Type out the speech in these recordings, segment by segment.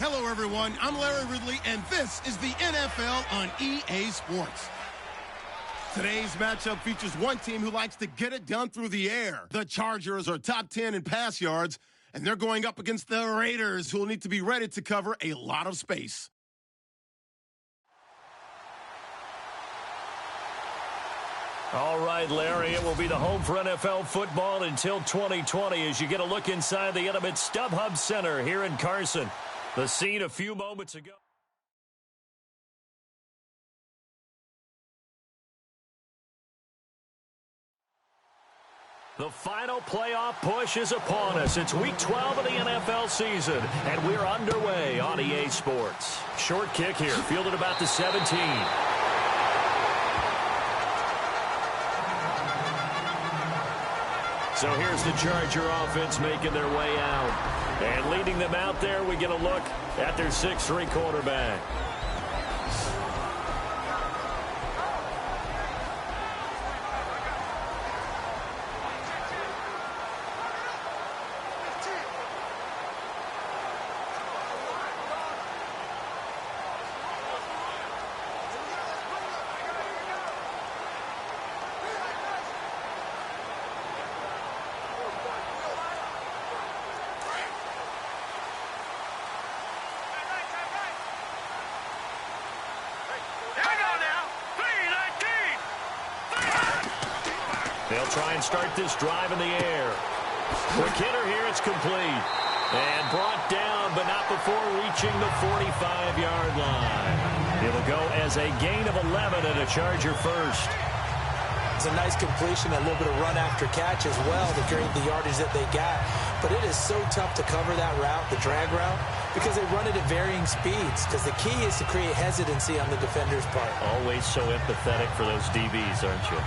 Hello, everyone. I'm Larry Ridley, and this is the NFL on EA Sports. Today's matchup features one team who likes to get it done through the air. The Chargers are top 10 in pass yards, and they're going up against the Raiders, who will need to be ready to cover a lot of space. All right, Larry, it will be the home for NFL football until 2020 as you get a look inside the intimate StubHub Center here in Carson. The scene a few moments ago. The final playoff push is upon us. It's Week 12 of the NFL season, and we're underway on EA Sports. Short kick here, fielded about the 17. So here's the Charger offense making their way out. And leading them out there, we get a look at their 6'3" quarterback. They'll try and start this drive in the air. Quick hitter here, it's complete. And brought down, but not before reaching the 45-yard line. It'll go as a gain of 11 and a Charger first. It's a nice completion, a little bit of run after catch as well to create the yardage that they got. But it is so tough to cover that route, the drag route, because they run it at varying speeds. Because the key is to create hesitancy on the defender's part. Always so empathetic for those DBs, aren't you?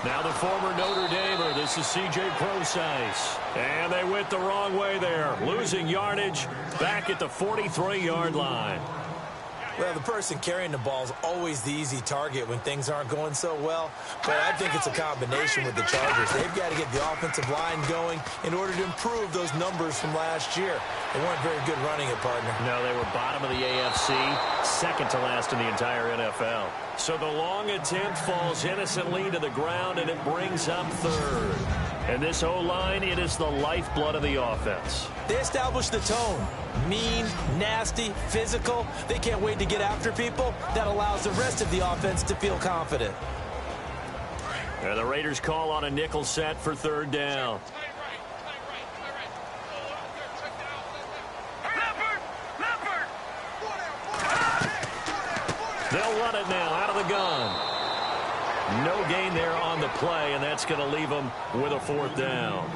Now the former Notre Damer, this is C.J. Procise. And they went the wrong way there, losing yardage back at the 43-yard line. Well, the person carrying the ball is always the easy target when things aren't going so well. But I think it's a combination with the Chargers. They've got to get the offensive line going in order to improve those numbers from last year. They weren't very good running it, partner. No, they were bottom of the AFC, second to last in the entire NFL. So the long attempt falls innocently to the ground, and it brings up third. And this O-line, it is the lifeblood of the offense. They established the tone. Mean, nasty, physical. They can't wait to get after people. That allows the rest of the offense to feel confident. And the Raiders call on a nickel set for third down. They'll run it now out of the gun. No gain there on the play, and that's going to leave them with a fourth down.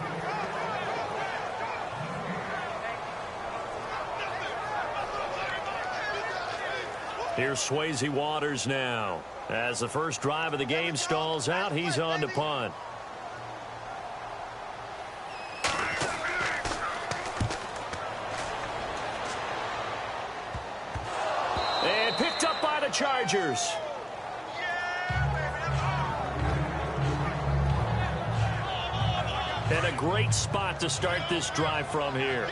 Here's Swayze Waters now. As the first drive of the game stalls out, he's on to punt. And picked up by the Chargers. And a great spot to start this drive from here.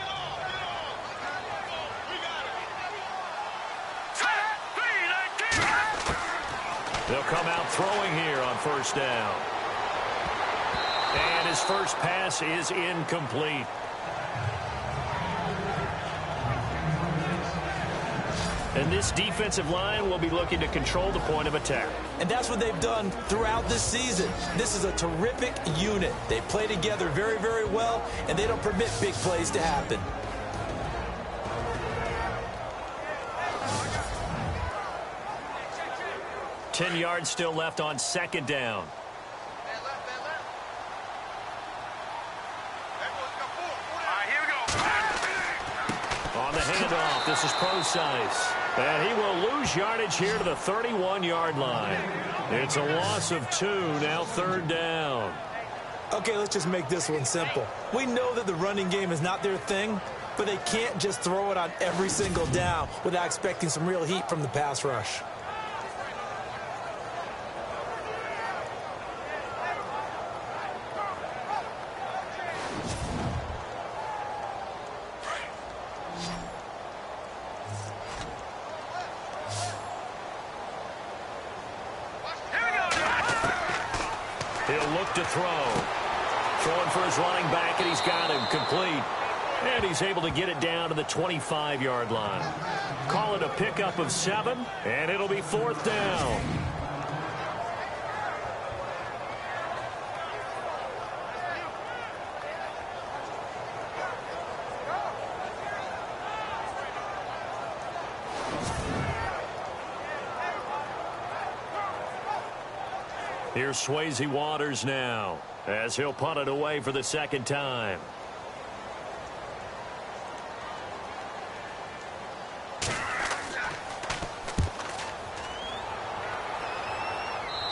They'll come out throwing here on first down. And his first pass is incomplete. And this defensive line will be looking to control the point of attack. And that's what they've done throughout this season. This is a terrific unit. They play together very, very well, and they don't permit big plays to happen. Ten yards still left on second down. On the handoff, this is Procise. And he will lose yardage here to the 31-yard line. It's a loss of 2, now third down. Okay, let's just make this one simple. We know that the running game is not their thing, but they can't just throw it on every single down without expecting some real heat from the pass rush. He'll look to throw. Throwing for his running back, and he's got him complete. And he's able to get it down to the 25-yard line. Call it a pickup of 7, and it'll be 4th down. Here's Swayze Waters now, as he'll punt it away for the 2nd time.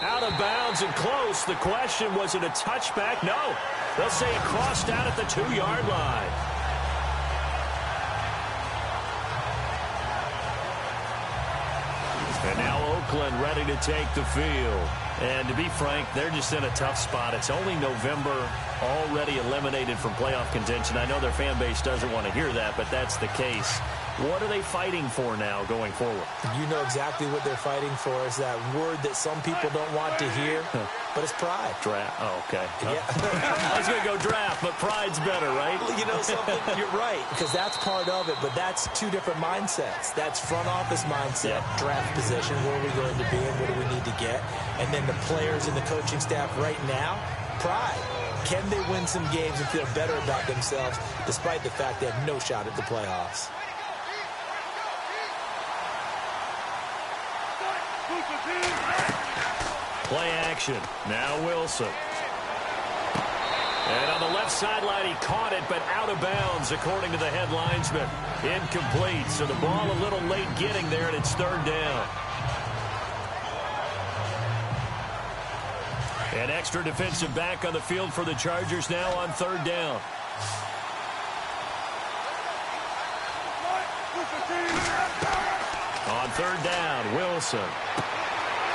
Out of bounds and close. The question, was it a touchback? No. They'll say it crossed out at the 2-yard line. And now Oakland ready to take the field. And to be frank, they're just in a tough spot. It's only November, already eliminated from playoff contention. I know their fan base doesn't want to hear that, but that's the case. What are they fighting for now going forward? You know exactly what they're fighting for. Is that word that some people don't want to hear, but it's pride. Draft. Oh, okay. Yeah. I was going to go draft, but pride's better, right? You know something? You're right, because that's part of it, but that's two different mindsets. That's front office mindset, draft position, where are we going to be and what do we need to get? And then the players and the coaching staff right now, pride. Can they win some games and feel better about themselves despite the fact they have no shot at the playoffs? Play action. Now Wilson. And on the left sideline, he caught it, but out of bounds, according to the head linesman. Incomplete, so the ball a little late getting there, and it's 3rd down. An extra defensive back on the field for the Chargers now on 3rd down. On 3rd down, Wilson.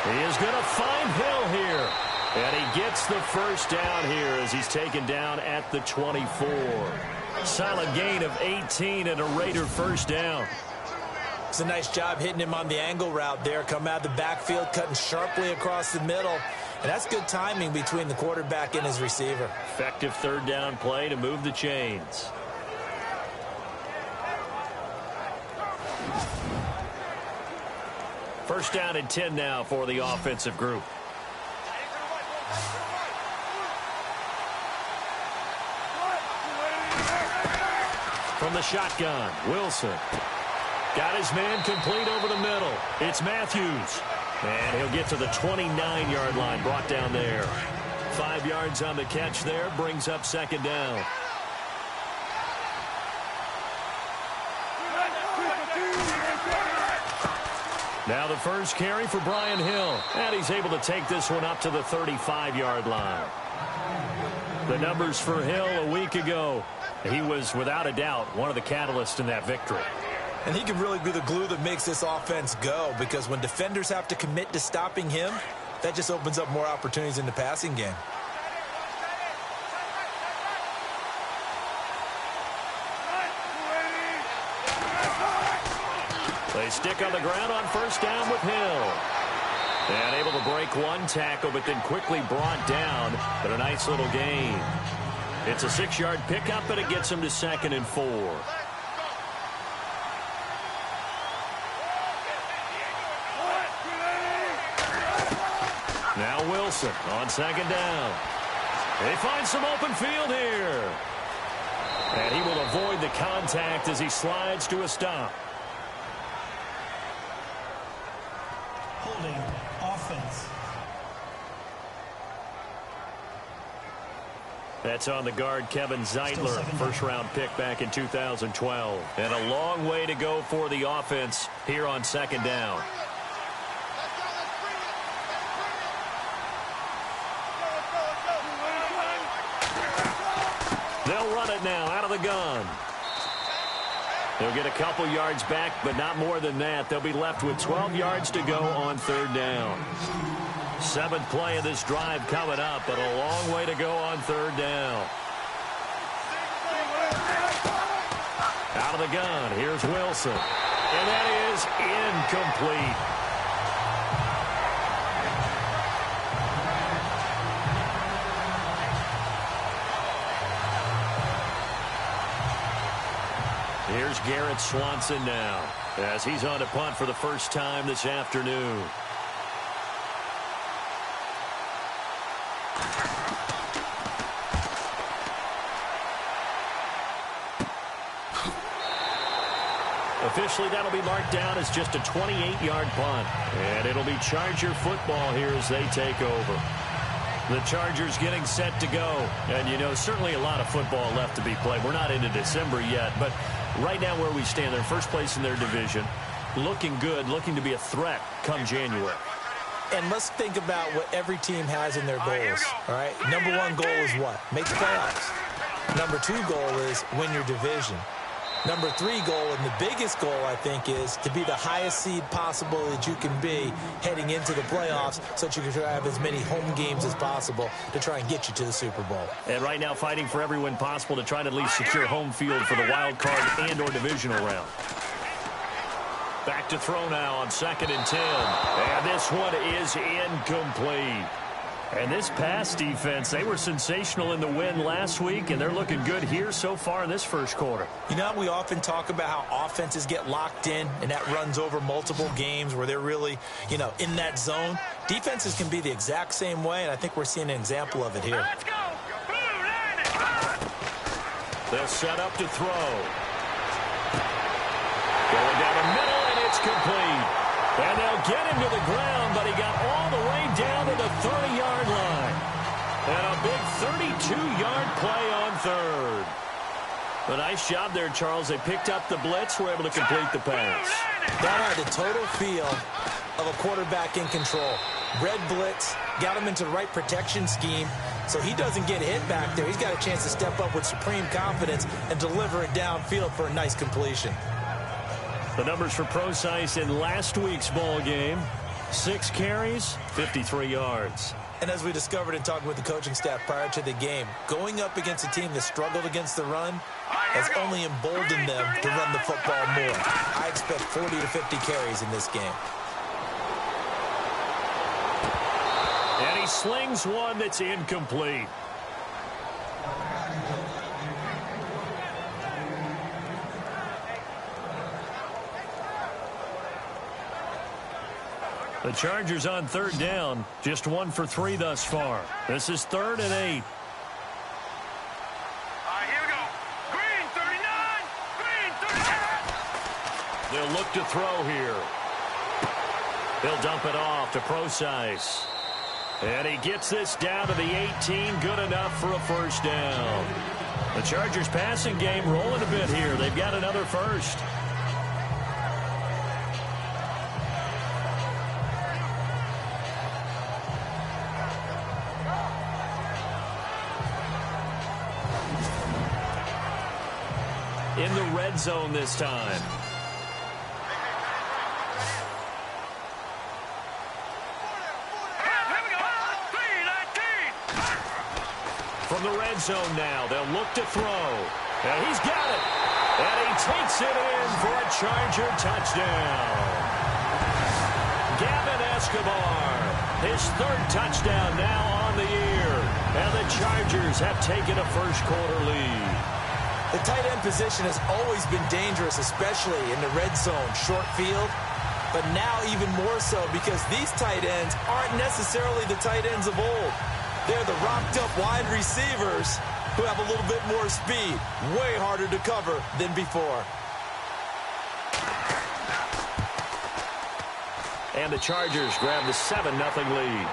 He is going to find Hill here. And he gets the 1st down here as he's taken down at the 24. Solid gain of 18 and a Raider 1st down. It's a nice job hitting him on the angle route there. Come out of the backfield, cutting sharply across the middle. And that's good timing between the quarterback and his receiver. Effective 3rd down play to move the chains. First down and 10 now for the offensive group. From the shotgun, Wilson. Got his man complete over the middle. It's Matthews. And he'll get to the 29-yard line, brought down there. 5 yards on the catch there, brings up 2nd down. Now the first carry for Brian Hill. And he's able to take this one up to the 35-yard line. The numbers for Hill a week ago. He was, without a doubt, one of the catalysts in that victory. And he can really be the glue that makes this offense go, because when defenders have to commit to stopping him, that just opens up more opportunities in the passing game. They stick on the ground on 1st down with Hill. And able to break one tackle, but then quickly brought down. But a nice little gain. It's a 6-yard pickup, and it gets him to 2nd and 4. Now Wilson on 2nd down. They find some open field here. And he will avoid the contact as he slides to a stop. Holding offense. That's on the guard, Kevin Zeitler, 1st-round pick back in 2012. And a long way to go for the offense here on 2nd down. the gun. They'll get a couple yards back, but not more than that. They'll be left with 12 yards to go on third down. Seventh play of this drive coming up, but a long way to go on third down. Out of the gun, here's Wilson. And that is incomplete. Here's Garrett Swanson now, as he's on to punt for the first time this afternoon. Officially, that'll be marked down as just a 28-yard punt. And it'll be Charger football here as they take over. The Chargers getting set to go. And, you know, certainly a lot of football left to be played. We're not into December yet, but right now where we stand, they're first place in their division. Looking good, looking to be a threat come January. And let's think about what every team has in their goals. All right, number one goal is what? Make the playoffs. Number two goal is win your division. Number three goal, and the biggest goal, I think, is to be the highest seed possible that you can be heading into the playoffs so that you can have as many home games as possible to try and get you to the Super Bowl. And right now fighting for every win possible to try to at least secure home field for the wild card and or divisional round. Back to throw now on 2nd and 10. And this one is incomplete. And this pass defense, they were sensational in the win last week, and they're looking good here so far in this first quarter. You know, we often talk about how offenses get locked in, and that runs over multiple games where they're really, you know, in that zone. Defenses can be the exact same way, and I think we're seeing an example of it here. Let's go. They'll set up to throw. Going down the middle, and it's complete. And they'll get him to the ground, but he got all the way down to the 30-yard line. And a big 32-yard play on third. A nice job there, Charles. They picked up the blitz, were able to complete the pass. That had the total feel of a quarterback in control. Red blitz, got him into the right protection scheme, so he doesn't get hit back there. He's got a chance to step up with supreme confidence and deliver it downfield for a nice completion. The numbers for Procise in last week's ball game: 6 carries, 53 yards. And as we discovered in talking with the coaching staff prior to the game, going up against a team that struggled against the run has only emboldened them to run the football more. I expect 40 to 50 carries in this game. And he slings one that's incomplete. The Chargers on third down, just 1 for 3 thus far. This is 3rd and 8. Here we go. Green 39. Green 39. They'll look to throw here. He'll dump it off to Procise. And he gets this down to the 18. Good enough for a first down. The Chargers passing game rolling a bit here. They've got another first. In the red zone this time. From the red zone now, they'll look to throw. And he's got it. And he takes it in for a Charger touchdown. Gavin Escobar, his 3rd touchdown now on the year. And the Chargers have taken a first quarter lead. The tight end position has always been dangerous, especially in the red zone, short field. But now even more so because these tight ends aren't necessarily the tight ends of old. They're the rocked-up wide receivers who have a little bit more speed, way harder to cover than before. And the Chargers grab the 7-0 lead.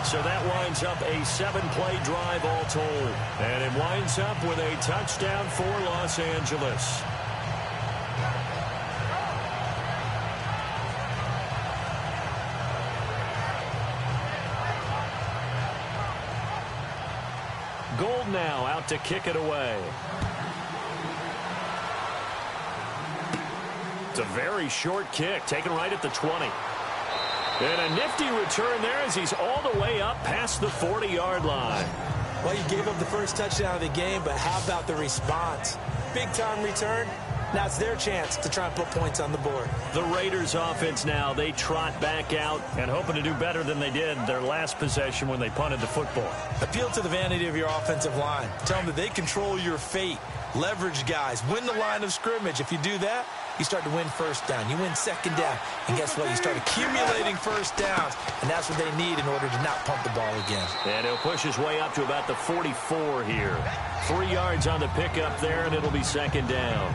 So that winds up a 7-play drive all told. And it winds up with a touchdown for Los Angeles. Cobb now out to kick it away. It's a very short kick, taken right at the 20. And a nifty return there as he's all the way up past the 40-yard line. Well, you gave up the first touchdown of the game, but how about the response? Big-time return. Now it's their chance to try and put points on the board. The Raiders offense now, they trot back out and hoping to do better than they did their last possession when they punted the football. Appeal to the vanity of your offensive line. Tell them that they control your fate. Leverage guys. Win the line of scrimmage. If you do that, you start to win first down. You win second down. And guess what? You start accumulating first downs. And that's what they need in order to not punt the ball again. And he'll push his way up to about the 44 here. 3 yards on the pickup there, and it'll be second down.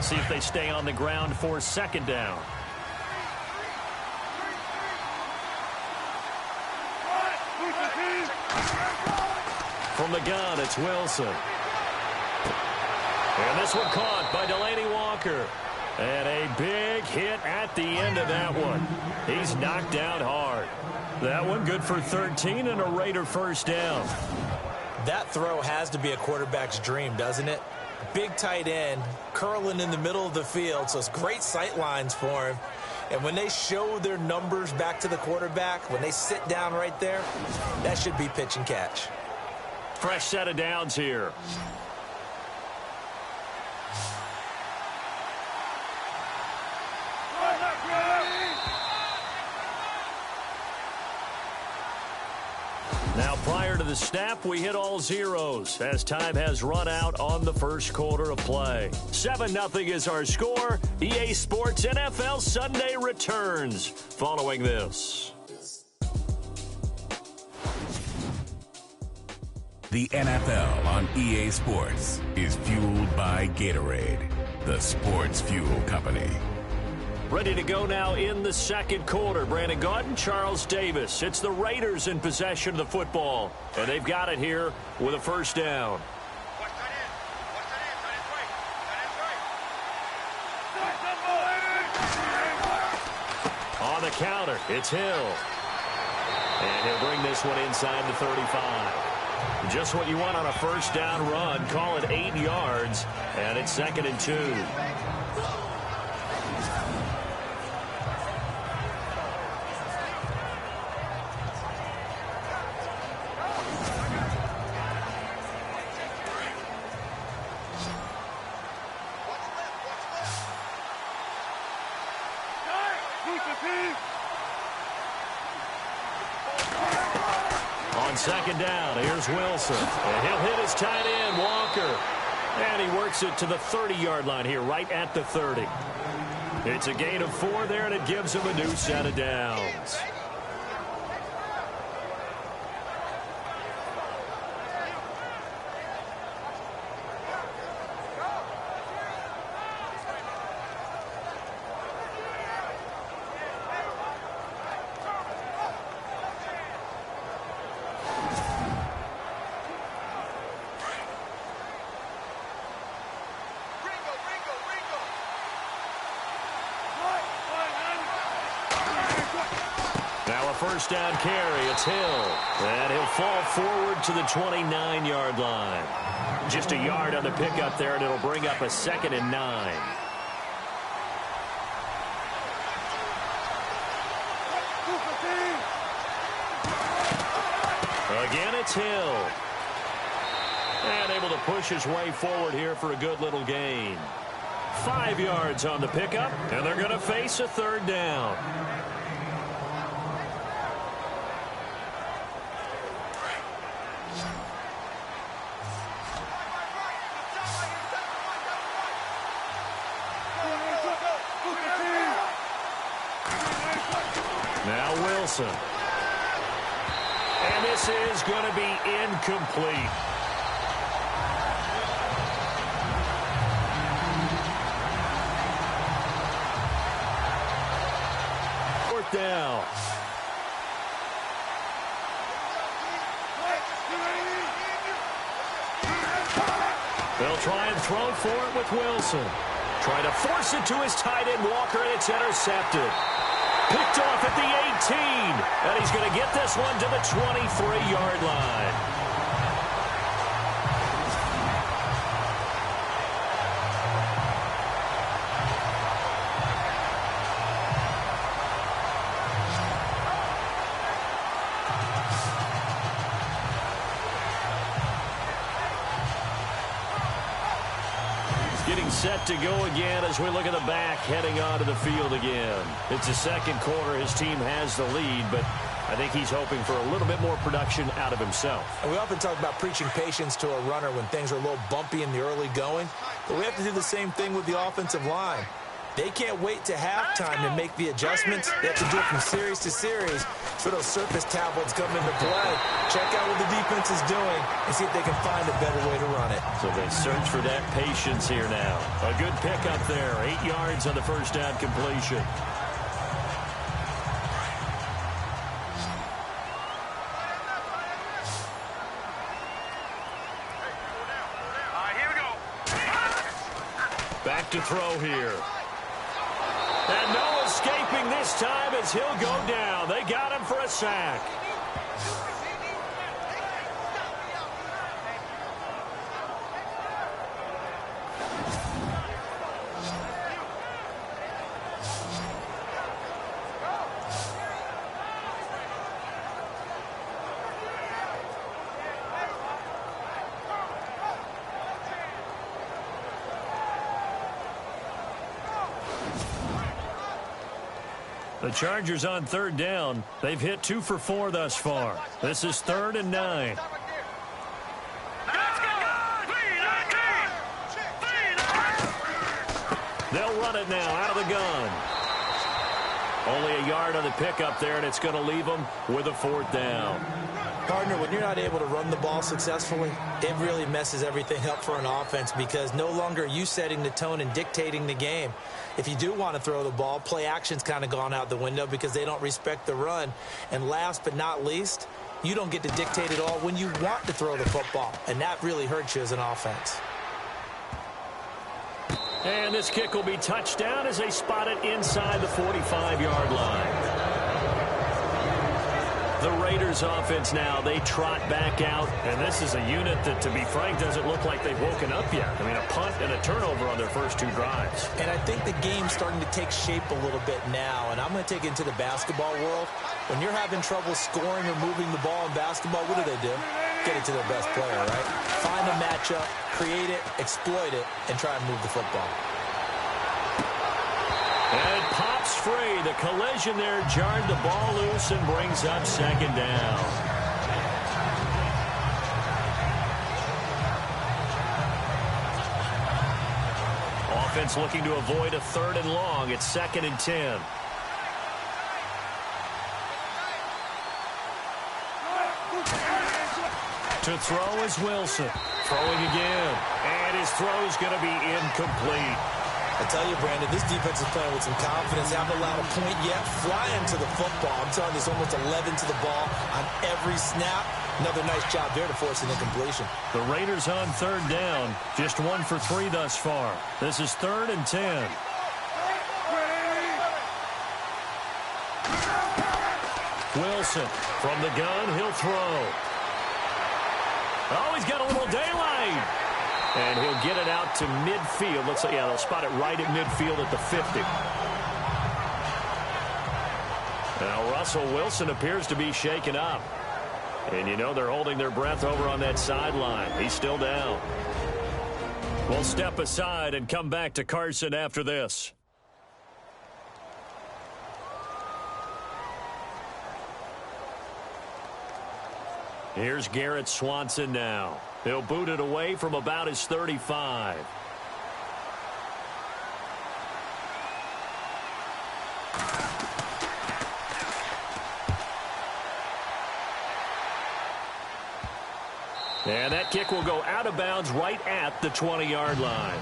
See if they stay on the ground for second down. From the gun, it's Wilson. And this one caught by Delaney Walker. And a big hit at the end of that one. He's knocked down hard. That one good for 13 and a Raider first down. That throw has to be a quarterback's dream, doesn't it? Big tight end, curling in the middle of the field, so it's great sight lines for him. And when they show their numbers back to the quarterback, when they sit down right there, that should be pitch and catch. Fresh set of downs here. Now, prior to the snap, we hit all zeros as time has run out on the first quarter of play. 7-0 is our score. EA Sports NFL Sunday returns following this. The NFL on EA Sports is fueled by Gatorade, the sports fuel company. Ready to go now in the second quarter. Brandon Gaudin, Charles Davis. It's the Raiders in possession of the football. And they've got it here with a first down. On the counter, it's Hill. And he'll bring this one inside the 35. Just what you want on a first down run. Call it 8 yards. And it's 2nd and 2. On second down, here's Wilson. And he'll hit his tight end, Walker. And he works it to the 30-yard line here, right at the 30. It's a gain of 4 there, and it gives him a new set of downs. First down carry, it's Hill. And he'll fall forward to the 29-yard line. Just a yard on the pickup there, and it'll bring up a 2nd and 9. Again, it's Hill. And able to push his way forward here for a good little gain. 5 yards on the pickup, and they're going to face a third down. Now Wilson. And this is going to be incomplete. Fourth down. They'll try and throw for it with Wilson. Trying to force it to his tight end, Walker, and it's intercepted. Picked off at the 18. And he's going to get this one to the 23-yard line. Getting set to go again as we look at the back heading onto the field again. It's the second quarter. His team has the lead, but I think he's hoping for a little bit more production out of himself. And we often talk about preaching patience to a runner when things are a little bumpy in the early going, but we have to do the same thing with the offensive line. They can't wait to halftime to make the adjustments. They have to do it from series to series for those surface tablets come into play. Check out what the defense is doing and see if they can find a better way to run it. So they search for that patience here now. A good pickup there. 8 yards on the first down completion. Here we go. Back to throw here. And no escaping this time as he'll go down. They got him for a sack. The Chargers on third down. They've hit 2 for 4 thus far. This is 3rd and 9. They'll run it now out of the gun. Only a yard on the pickup there, and it's going to leave them with a 4th down. Partner, when you're not able to run the ball successfully, it really messes everything up for an offense because no longer are you setting the tone and dictating the game. If you do want to throw the ball, play action's kind of gone out the window because they don't respect the run. And last but not least, you don't get to dictate it all when you want to throw the football, and that really hurts you as an offense. And this kick will be touched down as they spot it inside the 45-yard line. The Raiders offense now, they trot back out, and this is a unit that, to be frank, doesn't look like they've woken up yet. I mean, a punt and a turnover on their first 2 drives. And I think the game's starting to take shape a little bit now, and I'm going to take it into the basketball world. When you're having trouble scoring or moving the ball in basketball, what do? Get it to their best player, right? Find a matchup, create it, exploit it, and try and move the football. And it pops free. The collision there jarred the ball loose and brings up 2nd down. Offense looking to avoid a 3rd and long. It's 2nd and 10. To throw is Wilson. Throwing again. And his throw is going to be incomplete. I tell you, Brandon, this defense is playing with some confidence. Haven't allowed a point yet. Flying to the football. I'm telling you, there's almost 11 to the ball on every snap. Another nice job there to force an incompletion. The Raiders on 3rd down. Just 1 for 3 thus far. This is 3rd and 10. Wilson from the gun. He'll throw. Oh, he's got a little daylight. And he'll get it out to midfield. Looks like, yeah, they'll spot it right at midfield at the 50. Now, Russell Wilson appears to be shaken up. And, you know, they're holding their breath over on that sideline. He's still down. We'll step aside and come back to Carson after this. Here's Garrett Swanson now. He'll boot it away from about his 35. And that kick will go out of bounds right at the 20-yard line.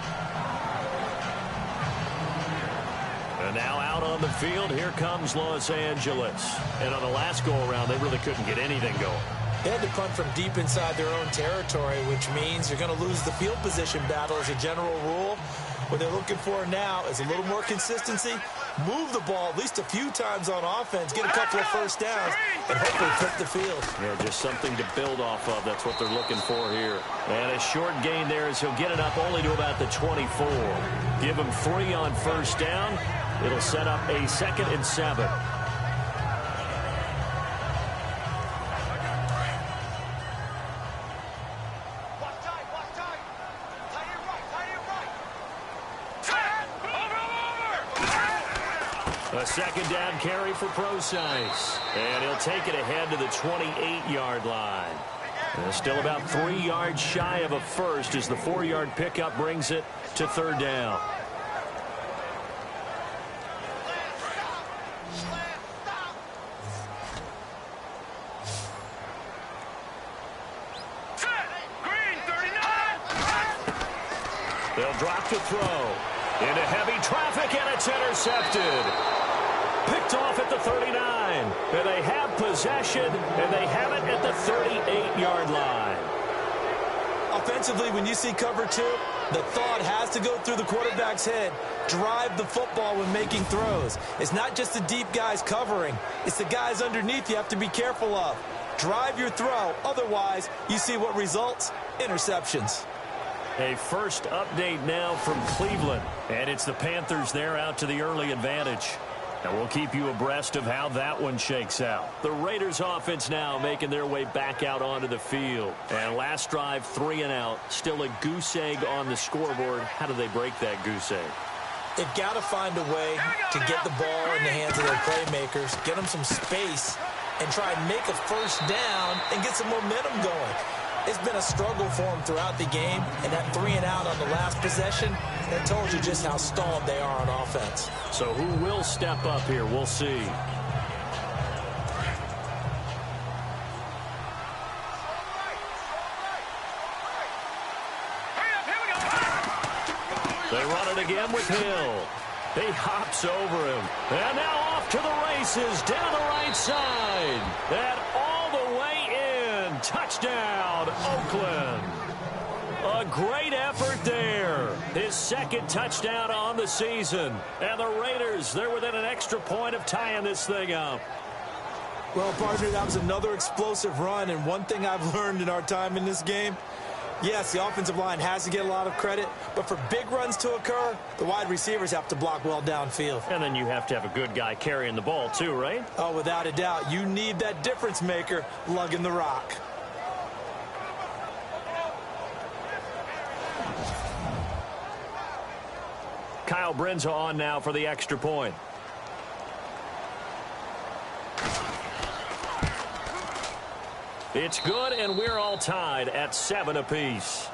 And now out on the field, here comes Los Angeles. And on the last go-around, they really couldn't get anything going. They had to punt from deep inside their own territory, which means you're going to lose the field position battle as a general rule. What they're looking for now is a little more consistency, move the ball at least a few times on offense, get a couple of first downs, and hopefully flip the field. Yeah, just something to build off of. That's what they're looking for here. And a short gain there as he'll get it up only to about the 24. Give him 3 on first down. It'll set up a 2nd and 7. A 2nd down carry for Procise. And he'll take it ahead to the 28-yard line. And still about 3 yards shy of a first as the 4-yard pickup brings it to 3rd down. They'll drop to throw. Into heavy traffic, and it's intercepted. Picked off at the 39. And they have possession, and they have it at the 38-yard line. Offensively, when you see cover 2, the thought has to go through the quarterback's head. Drive the football when making throws. It's not just the deep guys covering. It's the guys underneath you have to be careful of. Drive your throw. Otherwise, you see what results? Interceptions. A first update now from Cleveland. And it's the Panthers there out to the early advantage. And we'll keep you abreast of how that one shakes out. The Raiders offense now making their way back out onto the field. And last drive, 3 and out. Still a goose egg on the scoreboard. How do they break that goose egg? They've got to find a way to get the ball in the hands of their playmakers, get them some space, and try and make a first down and get some momentum going. It's been a struggle for them throughout the game, and that 3 and out on the last possession, that told you just how stalled they are on offense. So who will step up here? We'll see. They run it again with Hill. He hops over him. And now off to the races down the right side. And all the way in. Touchdown, Oakland. A great effort there. His 2nd touchdown on the season. And the Raiders, they're within an extra point of tying this thing up. Well, partner, that was another explosive run. And one thing I've learned in our time in this game, yes, the offensive line has to get a lot of credit, but for big runs to occur, the wide receivers have to block well downfield. And then you have to have a good guy carrying the ball too, right? Oh, without a doubt. You need that difference maker lugging the rock. Kyle Brenza on now for the extra point. It's good, and we're all tied at 7 apiece.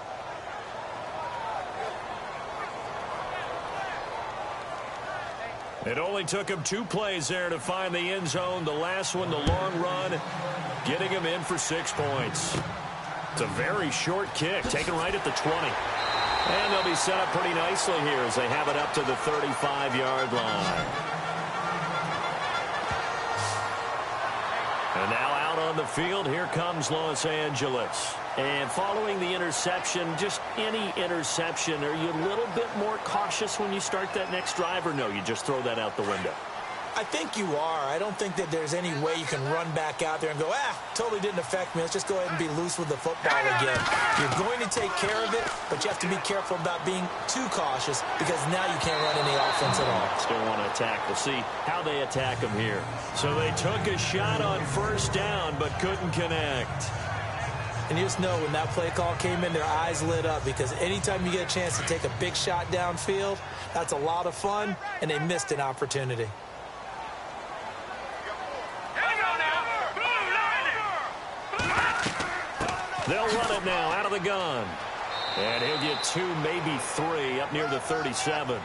It only took him 2 plays there to find the end zone. The last one, the long run, getting him in for 6 points. It's a very short kick, taken right at the 20. And they'll be set up pretty nicely here as they have it up to the 35-yard line. And now out on the field, here comes Los Angeles. And following the interception, just any interception, are you a little bit more cautious when you start that next drive, or no, you just throw that out the window? I think you are. I don't think that there's any way you can run back out there and go, totally didn't affect me. Let's just go ahead and be loose with the football again. You're going to take care of it, but you have to be careful about being too cautious because now you can't run any offense at all. Still want to attack. We'll see how they attack him here. So they took a shot on first down, but couldn't connect. And you just know when that play call came in, their eyes lit up because anytime you get a chance to take a big shot downfield, that's a lot of fun, and they missed an opportunity. They'll run it now out of the gun. And he'll get 2, maybe 3 up near the 37.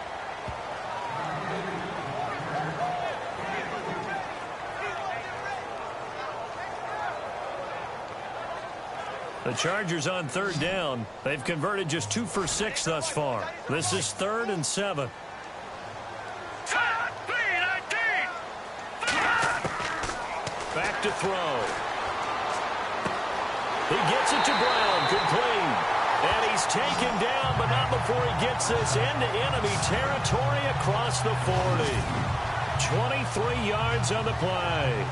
The Chargers on 3rd down. They've converted just 2 for 6 thus far. This is 3rd and 7. Back to throw. He gets it to Brown, complete. And he's taken down, but not before he gets this into enemy territory across the 40. 23 yards on the play.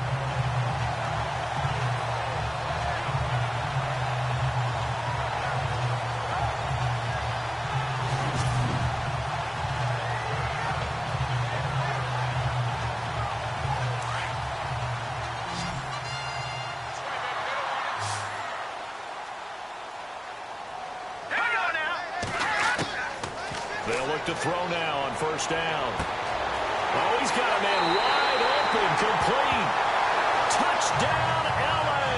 They'll look to throw now on first down. Oh, he's got a man wide open, complete. Touchdown, L.A.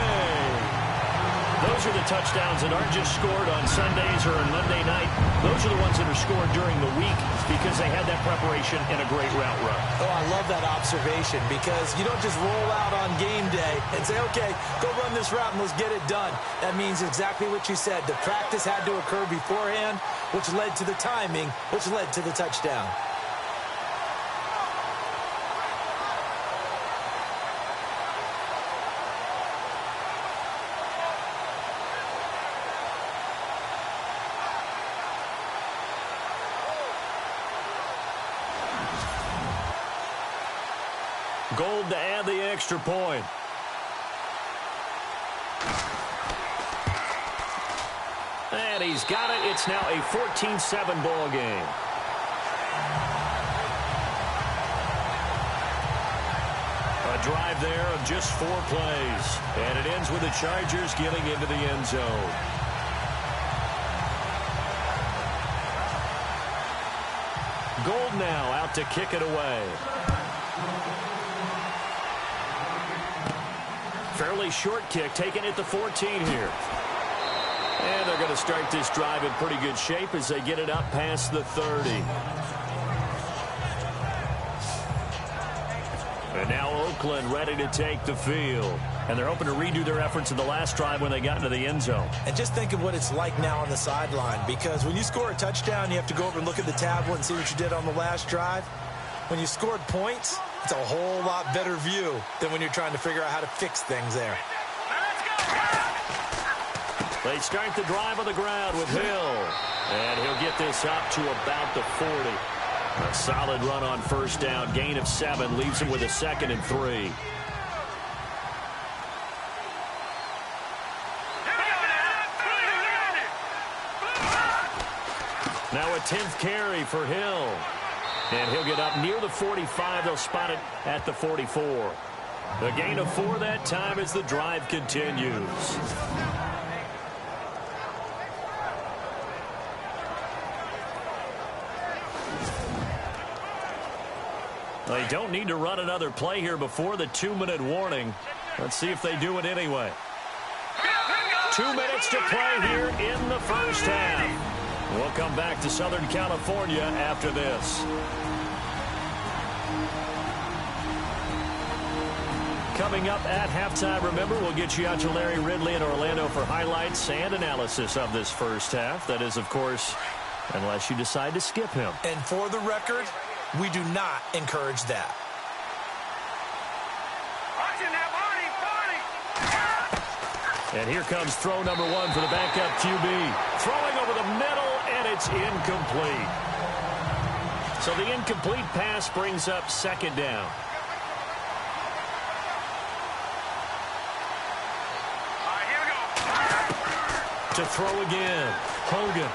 Those are the touchdowns that aren't just scored on Sundays or on Monday night. Those are the ones that are scored during the week because they had that preparation and a great route run. Oh, I love that observation because you don't just roll out on game day and say, okay, go run this route and let's get it done. That means exactly what you said. The practice had to occur beforehand, which led to the timing, which led to the touchdown. Gold to add the extra point. And he's got it. It's now a 14-7 ball game. A drive there of just 4 plays. And it ends with the Chargers getting into the end zone. Gold now out to kick it away. Fairly short kick, taking it to 14 here. And they're going to start this drive in pretty good shape as they get it up past the 30. And now Oakland ready to take the field. And they're hoping to redo their efforts in the last drive when they got into the end zone. And just think of what it's like now on the sideline, because when you score a touchdown, you have to go over and look at the tablet and see what you did on the last drive. When you scored points, it's a whole lot better view than when you're trying to figure out how to fix things there. They start the drive on the ground with Hill. And he'll get this up to about the 40. A solid run on first down. Gain of 7 leaves him with a 2nd and 3. Now a 10th carry for Hill. And he'll get up near the 45. They'll spot it at the 44. The gain of 4 that time as the drive continues. They don't need to run another play here before the 2-minute warning. Let's see if they do it anyway. 2 minutes to play here in the first half. We'll come back to Southern California after this. Coming up at halftime, remember, we'll get you out to Larry Ridley in Orlando for highlights and analysis of this first half. That is, of course, unless you decide to skip him. And for the record, we do not encourage that. And here comes throw number 1 for the backup QB. Throwing over the middle, and it's incomplete. So the incomplete pass brings up 2nd down. Here we go. To throw again, Hogan.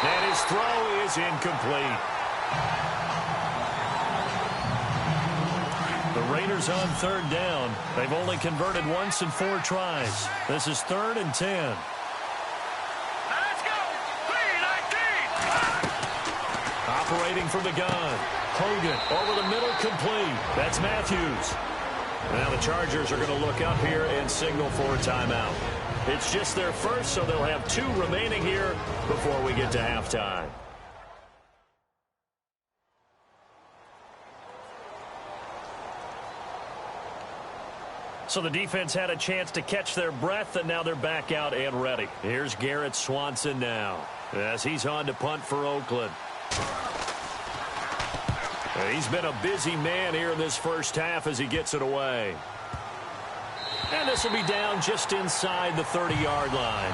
And his throw is incomplete. The Raiders on 3rd down. They've only converted once in 4 tries. This is 3rd and 10. Let's go. 3-19. Operating from the gun. Hogan over the middle, complete. That's Matthews. Now the Chargers are going to look up here and signal for a timeout. It's just their first, so they'll have 2 remaining here before we get to halftime. So the defense had a chance to catch their breath, and now they're back out and ready. Here's Garrett Swanson now as he's on to punt for Oakland. He's been a busy man here in this first half as he gets it away. And this will be down just inside the 30-yard line.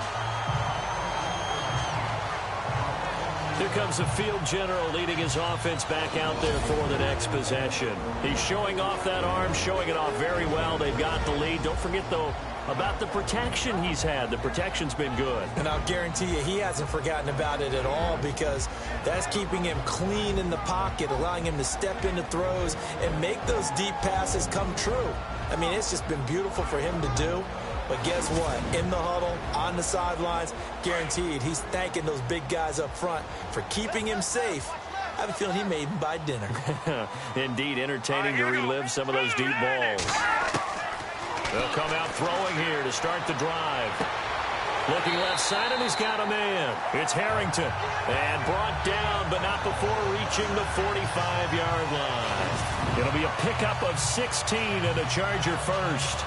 Here comes the field general leading his offense back out there for the next possession. He's showing off that arm, showing it off very well. They've got the lead. Don't forget, though, about the protection he's had. The protection's been good. And I'll guarantee you he hasn't forgotten about it at all, because that's keeping him clean in the pocket, allowing him to step into throws and make those deep passes come true. I mean, it's just been beautiful for him to do. But guess what? In the huddle, on the sidelines, guaranteed he's thanking those big guys up front for keeping him safe. I have a feeling he may even buy dinner. Indeed, entertaining to relive some of those deep balls. They'll come out throwing here to start the drive. Looking left side, and he's got a man. It's Harrington. And brought down, but not before reaching the 45-yard line. It'll be a pickup of 16 and a Charger first.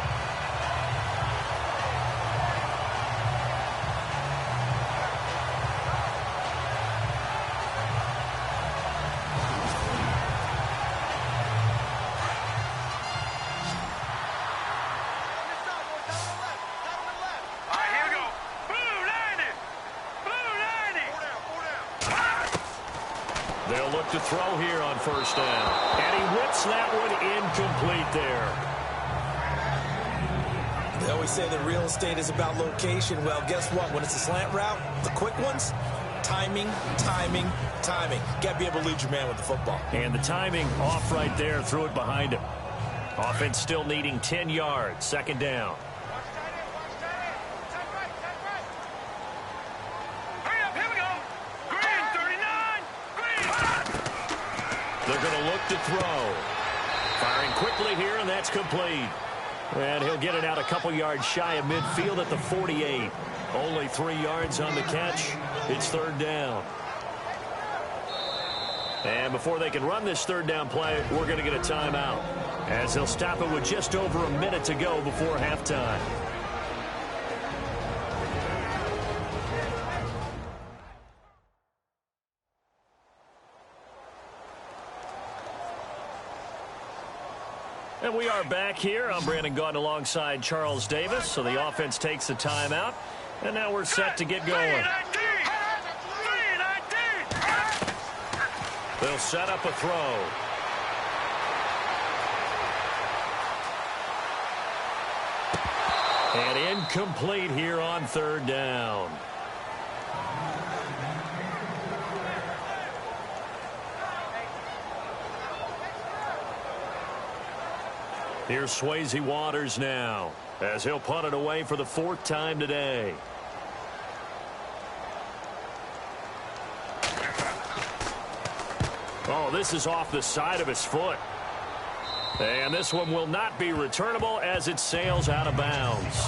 They'll look to throw here on first down. And he whips that one incomplete there. They always say that real estate is about location. Well, guess what? When it's a slant route, the quick ones, timing, timing, timing. Got to be able to lead your man with the football. And the timing off right there. Threw it behind him. Offense still needing 10 yards. Second down. They're going to look to throw. Firing quickly here, and that's complete. And he'll get it out a couple yards shy of midfield at the 48. Only 3 yards on the catch. It's third down. And before they can run this third down play, we're going to get a timeout, as they'll stop it with just over a minute to go before halftime. And we are back here. I'm Brandon Gaudin alongside Charles Davis. So the offense takes a timeout. And now we're set to get going. They'll set up a throw. And incomplete here on third down. Here's Swayze Waters now, as he'll punt it away for the 4th time today. Oh, this is off the side of his foot. And this one will not be returnable as it sails out of bounds.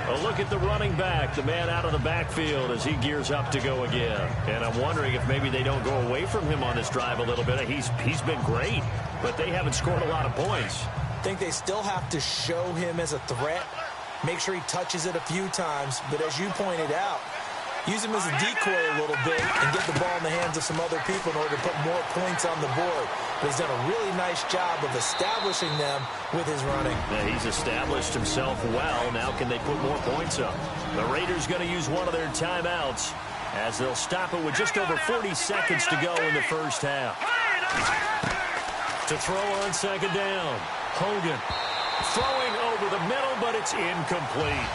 A look at the running back, the man out of the backfield as he gears up to go again. And I'm wondering if maybe they don't go away from him on this drive a little bit. He's been great, but they haven't scored a lot of points. I think they still have to show him as a threat, make sure he touches it a few times. But as you pointed out, use him as a decoy a little bit and get the ball in the hands of some other people in order to put more points on the board. But he's done a really nice job of establishing them with his running. Yeah, he's established himself well. Now can they put more points up? The Raiders going to use one of their timeouts as they'll stop it with just over 40 seconds to go in the first half. To throw on second down. Hogan throwing over the middle, but it's incomplete.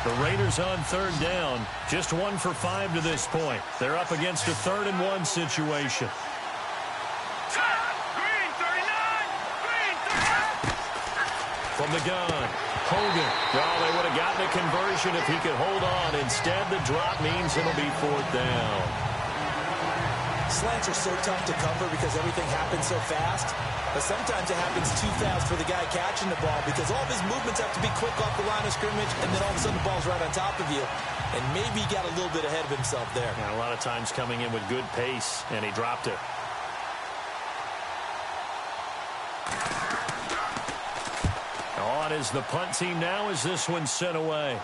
The Raiders on third down, just 1 for 5 to this point. They're up against a 3rd and 1 situation. From the gun, Hogan. Well, they would have gotten a conversion if he could hold on. Instead, the drop means it'll be 4th down. Slants are so tough to cover because everything happens so fast. But sometimes it happens too fast for the guy catching the ball because all of his movements have to be quick off the line of scrimmage, and then all of a sudden the ball's right on top of you. And maybe he got a little bit ahead of himself there. And a lot of times coming in with good pace, and he dropped it. On is the punt team now as this one's sent away.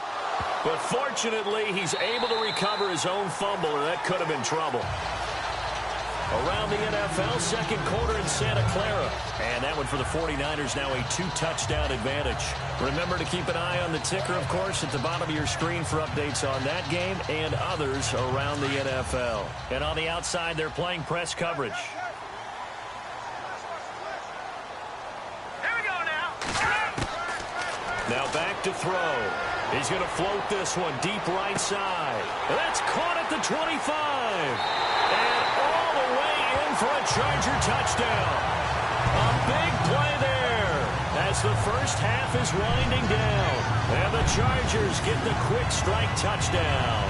But fortunately, he's able to recover his own fumble, or that could have been trouble. Around the NFL, second quarter in Santa Clara. And that one for the 49ers, now a 2-touchdown advantage. Remember to keep an eye on the ticker, of course, at the bottom of your screen for updates on that game and others around the NFL. And on the outside, they're playing press coverage. Here we go now. Now back to throw. He's going to float this one deep right side. That's caught at the 25. And all the way in for a Charger touchdown. A big play there as the first half is winding down. And the Chargers get the quick strike touchdown.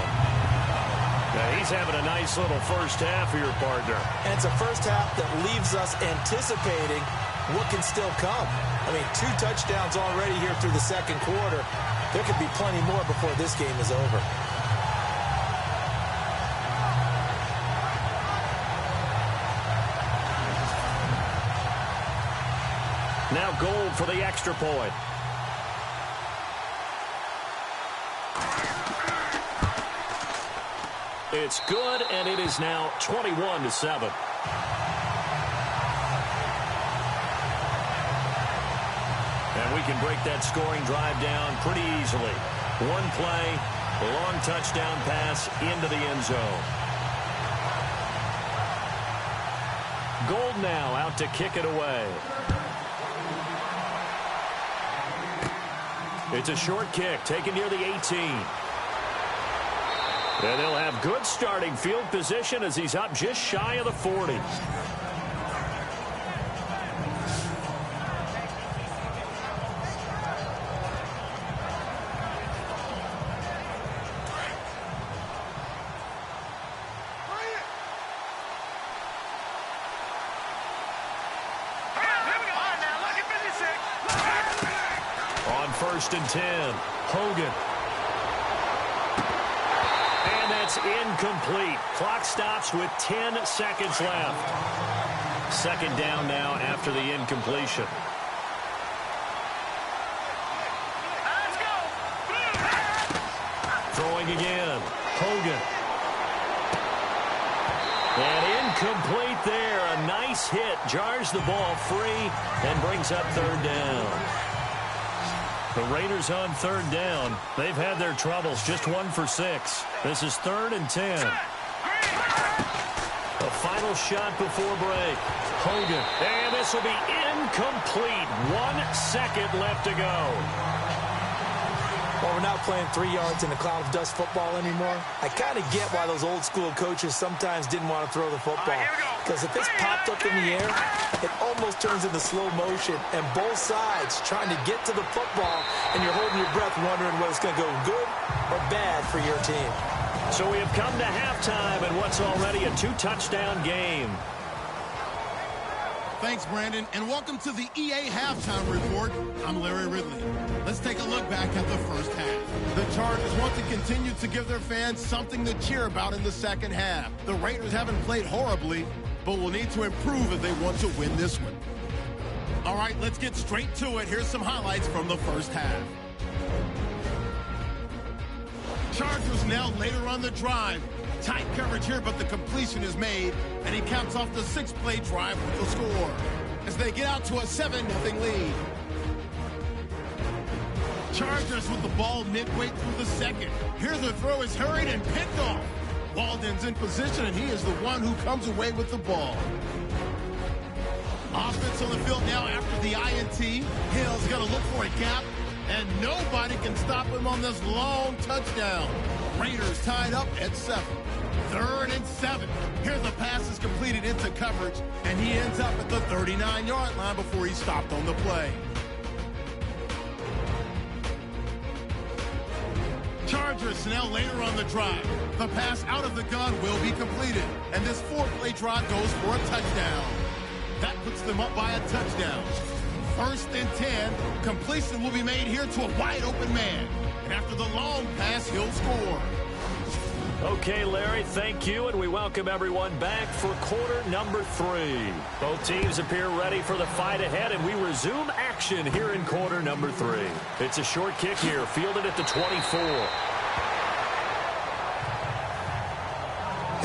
Now he's having a nice little first half here, partner. And it's a first half that leaves us anticipating what can still come. I mean, 2 touchdowns already here through the second quarter. There could be plenty more before this game is over. Now Gold for the extra point. It's good, and it is now 21-7. And we can break that scoring drive down pretty easily. One play, a long touchdown pass into the end zone. Gold now out to kick it away. It's a short kick taken near the 18. And they'll have good starting field position as he's up just shy of the 40. First and 10. Hogan. And that's incomplete. Clock stops with 10 seconds left. Second down now after the incompletion. Let's go. Throwing again. Hogan. And incomplete there. A nice hit. Jars the ball free and brings up third down. The Raiders on third down. They've had their troubles. Just 1 for 6. This is 3rd and 10. The final shot before break. Hogan. And this will be incomplete. 1 second left to go. Well, we're not playing 3 yards in a cloud of dust football anymore. I kind of get why those old school coaches sometimes didn't want to throw the football. Because if it's popped up in the air, it almost turns into slow motion. And both sides trying to get to the football, and you're holding your breath wondering whether it's going to go good or bad for your team. So we have come to halftime in what's already a 2-touchdown game. Thanks, Brandon, and welcome to the EA Halftime Report. I'm Larry Ridley. Let's take a look back at the first half. The Chargers want to continue to give their fans something to cheer about in the second half. The Raiders haven't played horribly, but will need to improve if they want to win this one. All right, let's get straight to it. Here's some highlights from the first half. Chargers now later on the drive. Tight coverage here, but the completion is made, and he caps off the 6-play drive with the score as they get out to a 7-0 lead. Chargers with the ball midway through the second. Here the throw is hurried and picked off. Walden's in position, and he is the one who comes away with the ball. Offense on the field now after the INT. Hill's going to look for a gap, and nobody can stop him on this long touchdown. Raiders tied up at 7. 3rd and 7. Here the pass is completed into coverage, and he ends up at the 39-yard line before he stopped on the play. Chargers now later on the drive. The pass out of the gun will be completed, and this 4-play drive goes for a touchdown. That puts them up by a touchdown. 1st and 10. Completion will be made here to a wide-open man, and after the long pass, he'll score. Okay, Larry, thank you, and we welcome everyone back for quarter number 3. Both teams appear ready for the fight ahead, and we resume action here in quarter number 3. It's a short kick here, fielded at the 24.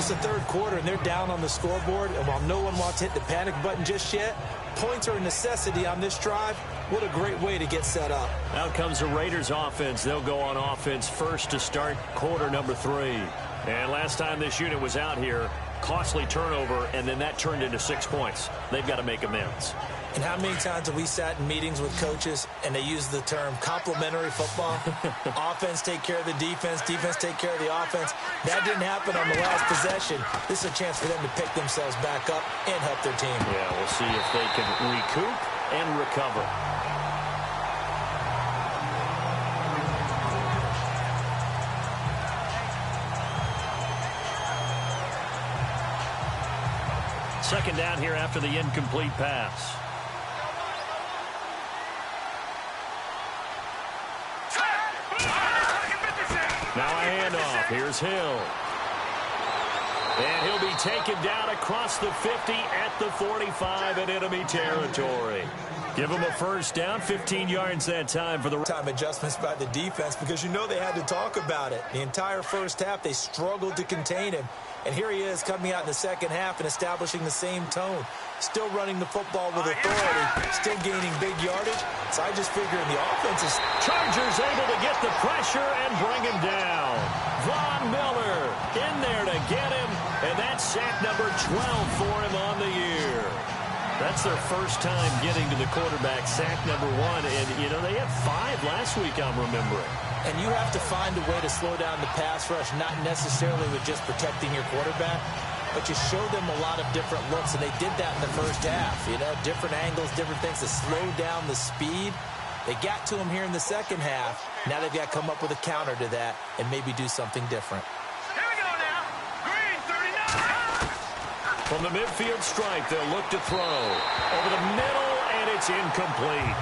It's the third quarter, and they're down on the scoreboard. And while no one wants to hit the panic button just yet, points are a necessity on this drive. What a great way to get set up. Out comes the Raiders offense. They'll go on offense first to start quarter number 3. And last time this unit was out here, costly turnover, and then that turned into 6 points. They've got to make amends. And how many times have we sat in meetings with coaches and they use the term complementary football? Offense take care of the defense, defense take care of the offense. That didn't happen on the last possession. This is a chance for them to pick themselves back up and help their team. Yeah, we'll see if they can recoup and recover. Second down here after the incomplete pass. Now a handoff. Here's Hill. And he'll be taken down across the 50 at the 45 in enemy territory. Give him a first down, 15 yards that time for the time adjustments by the defense, because you know they had to talk about it. The entire first half, they struggled to contain him. And here he is coming out in the second half and establishing the same tone. Still running the football with authority, still gaining big yardage. So I just figure the offense is... Chargers able to get the pressure and bring him down. Von Miller in there to get him, and that's sack number 12 for him on the year. That's their first time getting to the quarterback, sack number 1. And, you know, they had 5 last week, I'm remembering. And you have to find a way to slow down the pass rush, not necessarily with just protecting your quarterback, but you show them a lot of different looks, and they did that in the first half. You know, different angles, different things to slow down the speed. They got to him here in the second half. Now they've got to come up with a counter to that and maybe do something different. Here we go now. Green 39. From the midfield stripe, they'll look to throw. Over the middle, and it's incomplete.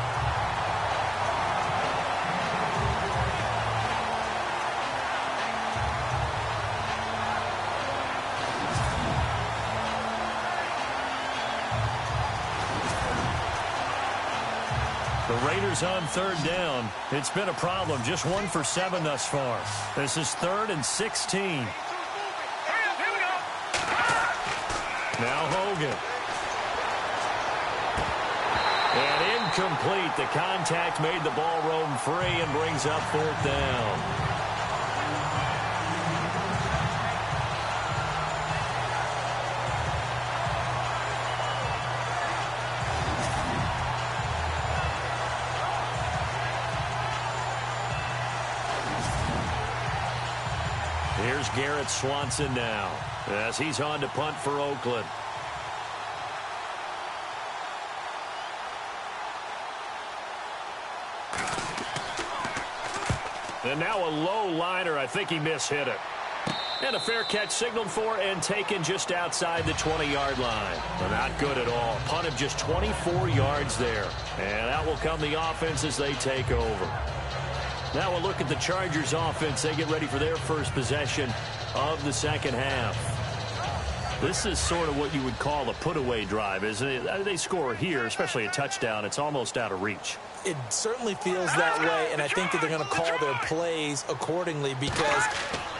The Raiders on third down. It's been a problem. Just 1 for 7 thus far. This is 3rd and 16. Here we go. Now Hogan. And incomplete. The contact made the ball roam free and brings up 4th down. Here's Garrett Swanson now as he's on to punt for Oakland. And now a low liner. I think he mishit it. And a fair catch signaled for and taken just outside the 20-yard line. Well, not good at all. Punt of just 24 yards there. And out will come the offense as they take over. Now we'll look at the Chargers offense. They get ready for their first possession of the second half. This is sort of what you would call a put-away drive, isn't it? They score here, especially a touchdown. It's almost out of reach. It certainly feels that way, and I think that they're going to call their plays accordingly, because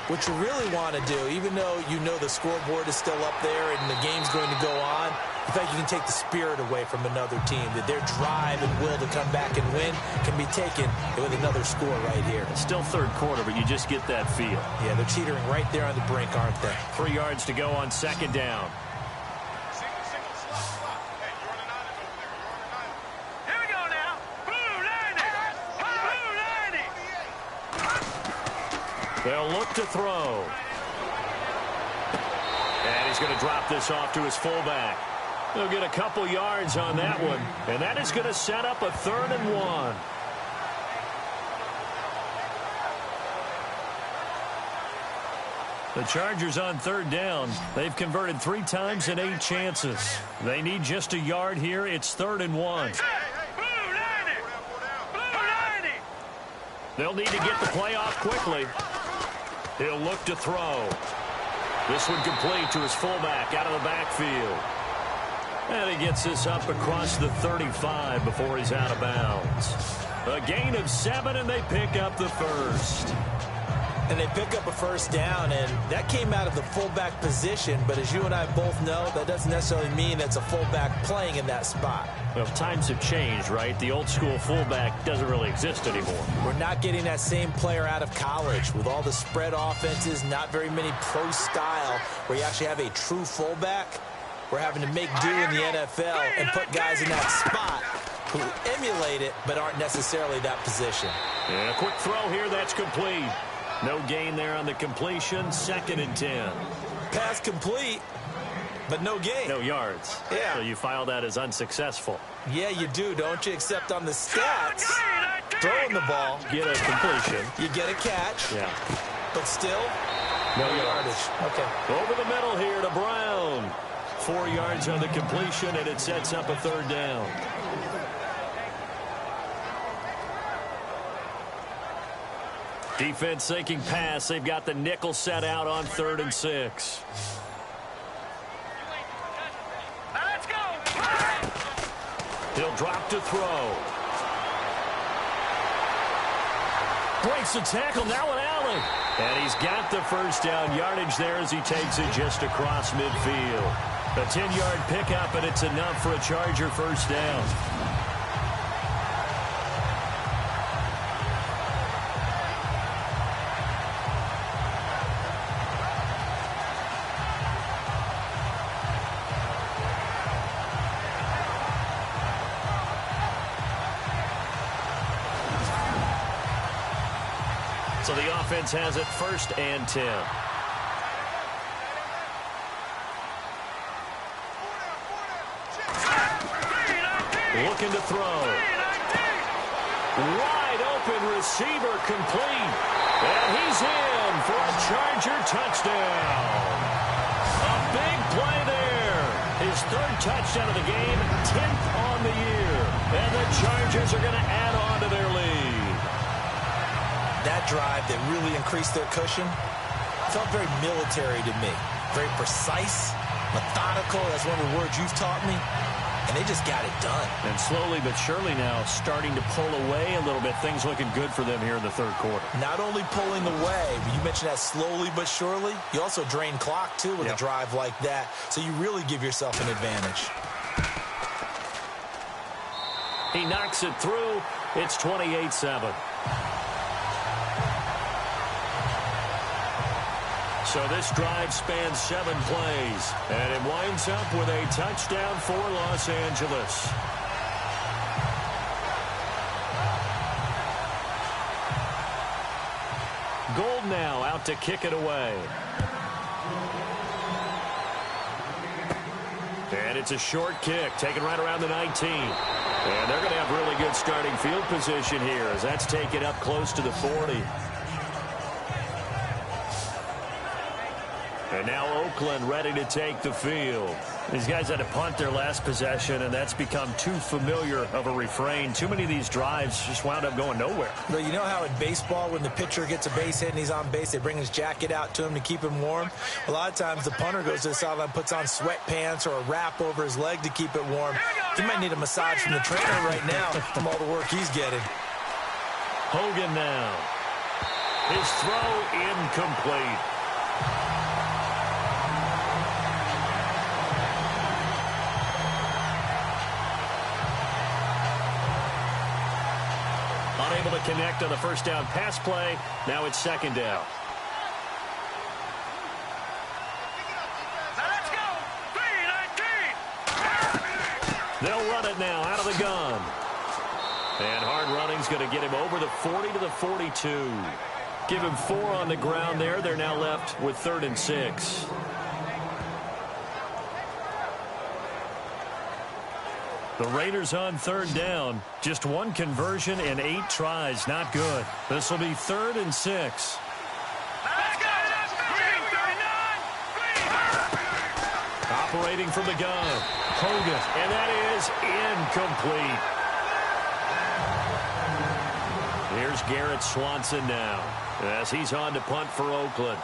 what you really want to do, even though you know the scoreboard is still up there and the game's going to go on, in fact, you can take the spirit away from another team, that their drive and will to come back and win can be taken with another score right here. It's still third quarter, but you just get that feel. Yeah, they're teetering right there on the brink, aren't they? 3 yards to go on second down. Here we go now. Blue 90. Blue 90. They'll look to throw. And he's going to drop this off to his fullback. They'll get a couple yards on that one, and that is going to set up a 3rd and 1. The Chargers on third down. They've converted 3 times in 8 chances. They need just a yard here. It's 3rd and 1. Blue 90. Blue 90. They'll need to get the play off quickly. He'll look to throw. This one complete to his fullback out of the backfield. And he gets this up across the 35 before he's out of bounds. A gain of 7, and they pick up the first. And they pick up a first down, and that came out of the fullback position. But as you and I both know, that doesn't necessarily mean it's a fullback playing in that spot. Well, times have changed, right? The old school fullback doesn't really exist anymore. We're not getting that same player out of college. With all the spread offenses, not very many pro style, where you actually have a true fullback. We're having to make do in the NFL and put guys in that spot who emulate it but aren't necessarily that position. And a quick throw here, that's complete. No gain there on the completion, 2nd and 10. Pass complete, but no gain. No yards. Yeah. So you file that as unsuccessful. Yeah, you do, don't you? Except on the stats, throwing the ball, Get a completion. you get a catch, Yeah. but still, No no yards. yardage. Okay. Over the middle here to Brown. 4 yards on the completion, and it sets up a 3rd down. Defense sinking pass. They've got the nickel set out on 3rd and 6. Now let's go. He'll drop to throw. Breaks the tackle. Now an alley. And he's got the first down yardage there as he takes it just across midfield. A 10-yard pickup, and it's enough for a Charger first down. So the offense has it 1st and 10. Looking to throw. Wide open receiver complete. And he's in for a Charger touchdown. A big play there. His 3rd touchdown of the game, 10th on the year. And the Chargers are going to add on to their lead. That drive that really increased their cushion felt very military to me. Very precise, methodical. That's one of the words you've taught me. And they just got it done. And slowly but surely now starting to pull away a little bit. Things looking good for them here in the 3rd quarter. Not only pulling away, but you mentioned that slowly but surely. You also drain clock, too, with a drive like that. So you really give yourself an advantage. He knocks it through. It's 28-7. So this drive spans 7 plays, and it winds up with a touchdown for Los Angeles. Gold now out to kick it away. And it's a short kick, taken right around the 19. And they're going to have really good starting field position here as that's taken up close to the 40. And now Oakland ready to take the field. These guys had to punt their last possession, and that's become too familiar of a refrain. Too many of these drives just wound up going nowhere. Well, you know how in baseball, when the pitcher gets a base hit and he's on base, they bring his jacket out to him to keep him warm? A lot of times the punter goes to the sideline, puts on sweatpants or a wrap over his leg to keep it warm. He might need a massage from the trainer right now from all the work he's getting. Hogan now. His throw incomplete. Unable to connect on the first down pass play. Now it's 2nd down. Now let's go. 3-19. They'll run it now out of the gun. And hard running's going to get him over the 40 to the 42. Give him 4 on the ground there. They're now left with 3rd and 6. The Raiders on 3rd down. Just 1 conversion in 8 tries. Not good. This will be 3rd and 6. Now let's go. 3-39. Operating from the gun. Hogan. And that is incomplete. Here's Garrett Swanson now as he's on to punt for Oakland.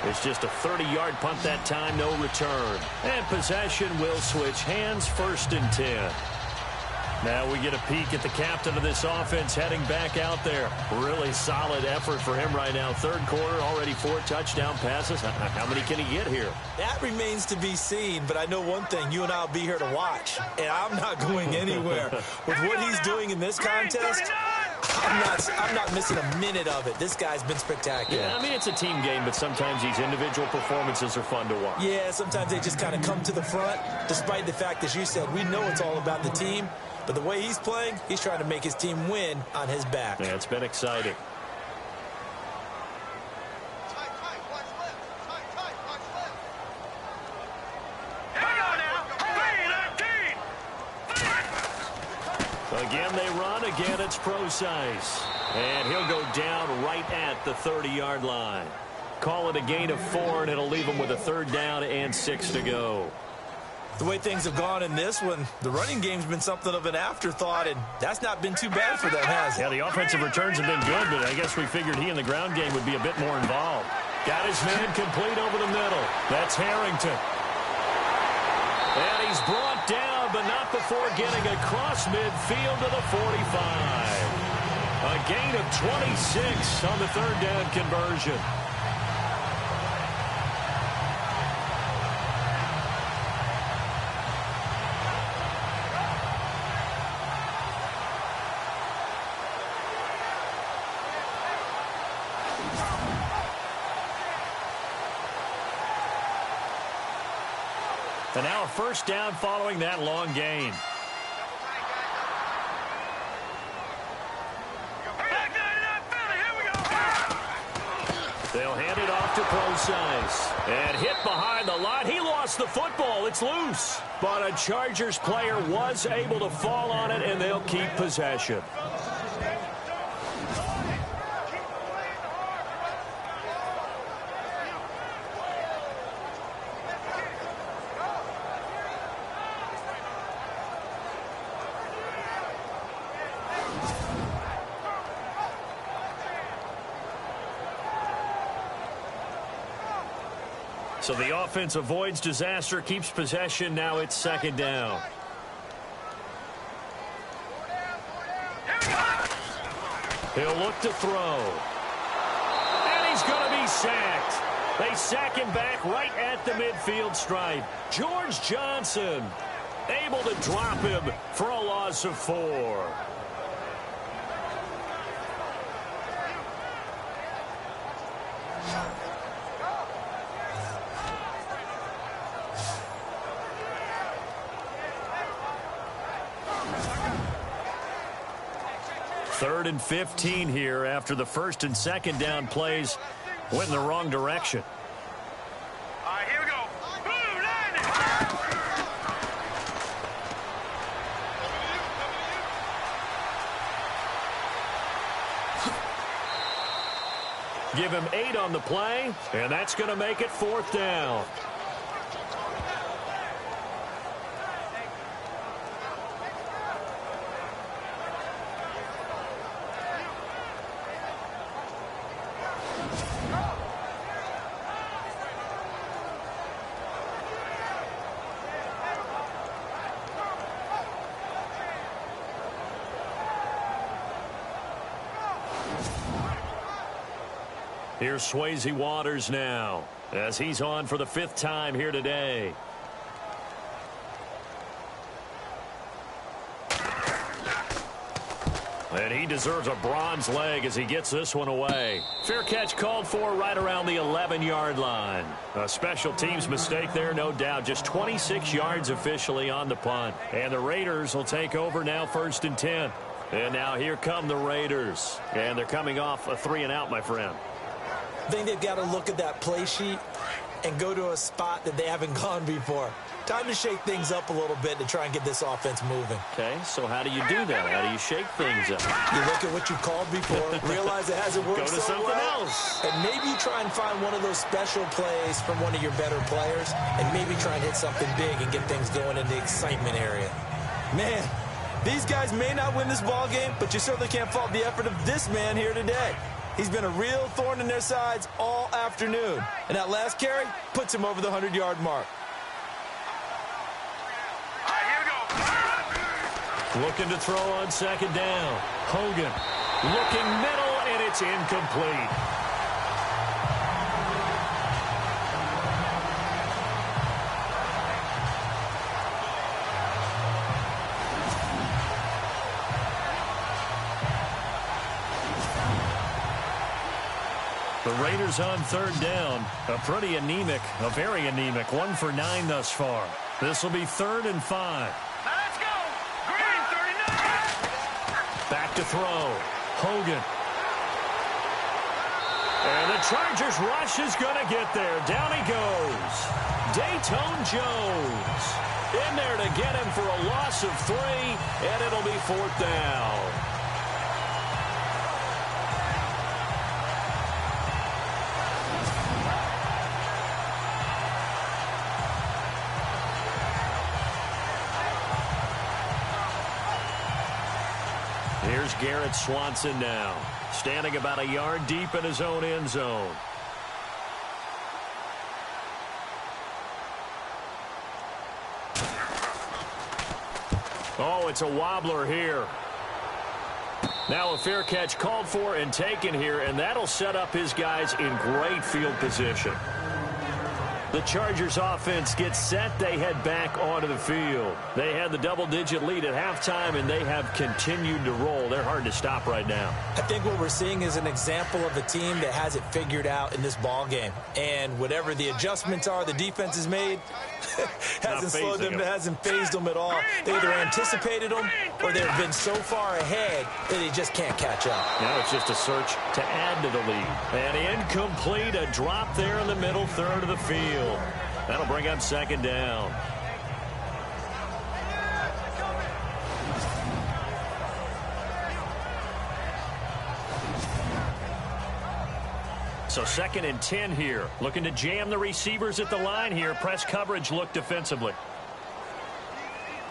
It's just a 30-yard punt that time, no return. And possession will switch hands, 1st and 10. Now we get a peek at the captain of this offense heading back out there. Really solid effort for him right now. 3rd quarter, already 4 touchdown passes. How many can he get here? That remains to be seen, but I know one thing. You and I will be here to watch, and I'm not going anywhere. With what he's doing in this contest, I'm not missing a minute of it. This guy's been spectacular. Yeah, I mean, it's a team game, but sometimes these individual performances are fun to watch. Yeah, sometimes they just kind of come to the front, despite the fact, as you said, we know it's all about the team. But the way he's playing, he's trying to make his team win on his back. Yeah, it's been exciting. Again, they run. Again, it's Procise. And he'll go down right at the 30-yard line. Call it a gain of 4, and it'll leave him with a 3rd down and 6 to go. The way things have gone in this one, the running game's been something of an afterthought, and that's not been too bad for them, has it? Yeah, the offensive returns have been good, but I guess we figured he in the ground game would be a bit more involved. Got his man complete over the middle. That's Harrington. And he's brought down, but not before getting across midfield to the 45. A gain of 26 on the 3rd down conversion. And now a 1st down following that long gain. They'll hand it off to Procise. And hit behind the line. He lost the football. It's loose. But a Chargers player was able to fall on it, and they'll keep possession. So the offense avoids disaster, keeps possession. Now it's 2nd down. He'll look to throw. And he's going to be sacked. They sack him back right at the midfield stripe. George Johnson able to drop him for a loss of 4. Third and 15 here after the 1st and 2nd down plays went in the wrong direction. All right, here we go. Blue line. Give him 8 on the play, and that's going to make it 4th down. Here's Swayze Waters now as he's on for the 5th time here today. And he deserves a bronze leg as he gets this one away. Fair catch called for right around the 11-yard line. A special teams mistake there, no doubt. Just 26 yards officially on the punt. And the Raiders will take over now, 1st and 10. And now here come the Raiders. And they're coming off a 3-and-out, my friend. I think they've got to look at that play sheet and go to a spot that they haven't gone before. Time to shake things up a little bit to try and get this offense moving. Okay, so how do you do that? How do you shake things up? You look at what you called before, realize it hasn't worked Go to so something well, else. and maybe you try and find one of those special plays from one of your better players, and maybe try and hit something big and get things going in the excitement area. Man, these guys may not win this ball game, but you certainly can't fault the effort of this man here today. He's been a real thorn in their sides all afternoon. And that last carry puts him over the 100-yard mark. Looking to throw on second down. Hogan looking middle, and it's incomplete. The Raiders on third down. A very anemic. 1 for 9 thus far. This will be 3rd and 5. Let's go. Green 39. Back to throw. Hogan. And the Chargers rush is going to get there. Down he goes. Dayton Jones in there to get him for a loss of 3, and it'll be 4th down. Here's Garrett Swanson now, standing about a yard deep in his own end zone. Oh, it's a wobbler here. Now a fair catch called for and taken here, and that'll set up his guys in great field position. The Chargers offense gets set. They head back onto the field. They had the double-digit lead at halftime, and they have continued to roll. They're hard to stop right now. I think what we're seeing is an example of a team that has it figured out in this ball game. And whatever the adjustments are the defense has made hasn't slowed them, hasn't phased them at all. They either anticipated them or they've been so far ahead that they just can't catch up. Now it's just a search to add to the lead. And incomplete, a drop there in the middle third of the field. That'll bring up second down. So 2nd and 10 here. Looking to jam the receivers at the line here. Press coverage look defensively.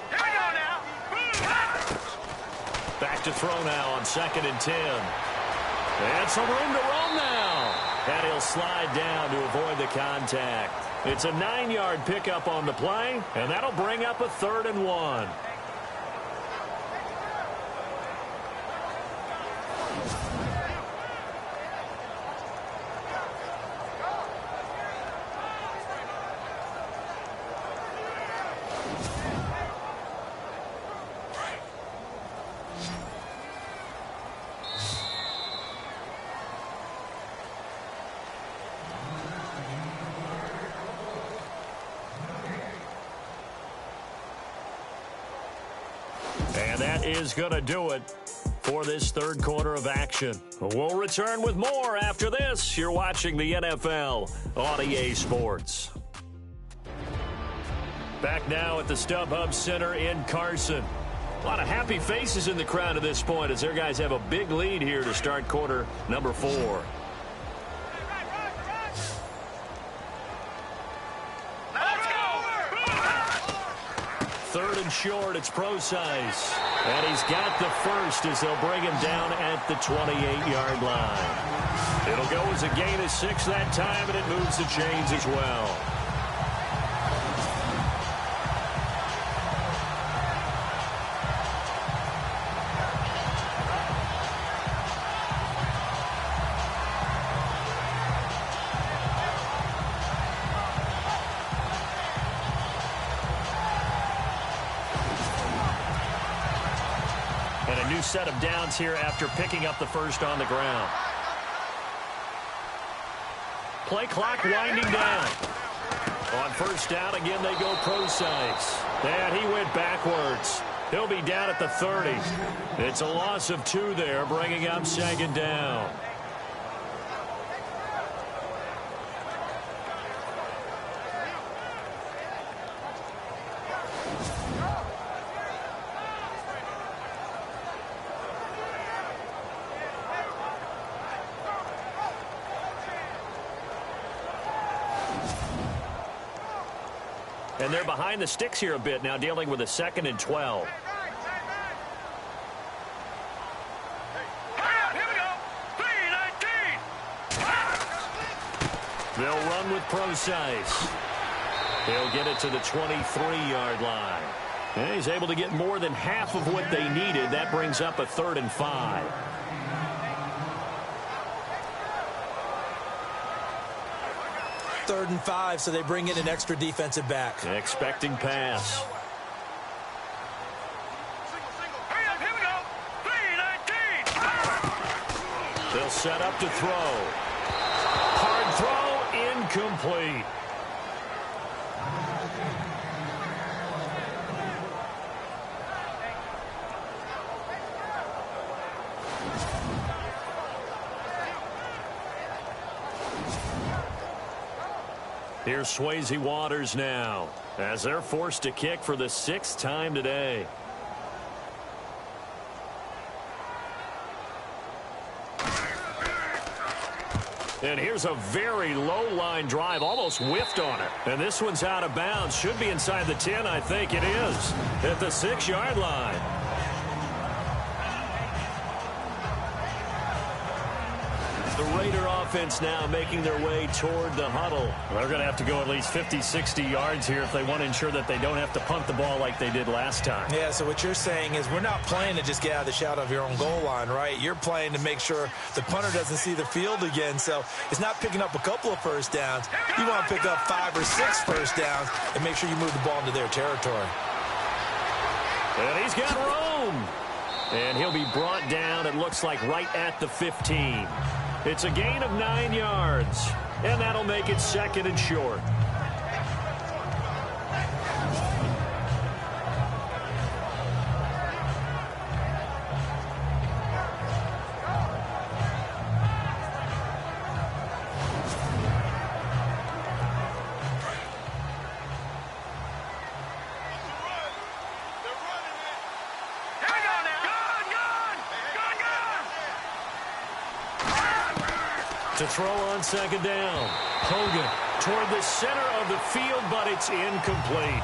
Here we go now. Back to throw now on 2nd and 10. And some room to roam now. And he'll slide down to avoid the contact. It's a 9-yard pickup on the play, and that'll bring up a 3rd and 1. And that is going to do it for this third quarter of action. We'll return with more after this. You're watching the NFL on EA Sports. Back now at the StubHub Center in Carson. A lot of happy faces in the crowd at this point as their guys have a big lead here to start quarter number 4. Third and short, it's Procise. And he's got the first as they'll bring him down at the 28-yard line. It'll go as a gain of 6 that time, and it moves the chains as well. New set of downs here after picking up the first on the ground. Play clock winding down. On first down, again, they go Procise. And he went backwards. He'll be down at the 30. It's a loss of 2 there, bringing up second down. And they're behind the sticks here a bit now, dealing with a 2nd and 12. Here we go. 3-19. They'll run with Procise. He'll get it to the 23-yard line. And he's able to get more than half of what they needed. That brings up a 3rd and 5. Third and 5, so they bring in an extra defensive back. Expecting pass. Hurry up, here we go. 3-19. They'll set up to throw. Hard throw, incomplete. Here's Swayze Waters now, as they're forced to kick for the 6th time today. And here's a very low-line drive, almost whiffed on it. And this one's out of bounds. Should be inside the 10, I think it is, at the 6-yard line. The Raider offense now making their way toward the huddle. They're going to have to go at least 50, 60 yards here if they want to ensure that they don't have to punt the ball like they did last time. Yeah, so what you're saying is we're not playing to just get out of the shadow of your own goal line, right? You're playing to make sure the punter doesn't see the field again. So it's not picking up a couple of first downs. You want to pick up 5 or 6 first downs and make sure you move the ball into their territory. And he's got room. And he'll be brought down, it looks like, right at the 15. It's a gain of 9 yards, and that'll make it 2nd and short. To throw on 2nd down. Hogan toward the center of the field, but it's incomplete.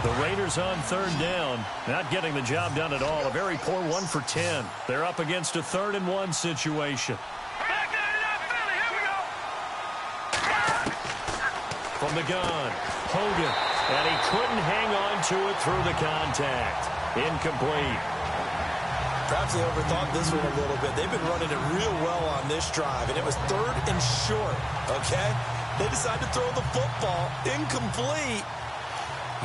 The Raiders on 3rd down, not getting the job done at all. A very poor 1 for 10. They're up against a 3rd and 1 situation. Back it up, Philly. Here we go. From the gun, Hogan. And he couldn't hang on to it through the contact. Incomplete. Perhaps they overthought this one a little bit. They've been running it real well on this drive, and it was 3rd and short, okay? They decided to throw the football. Incomplete.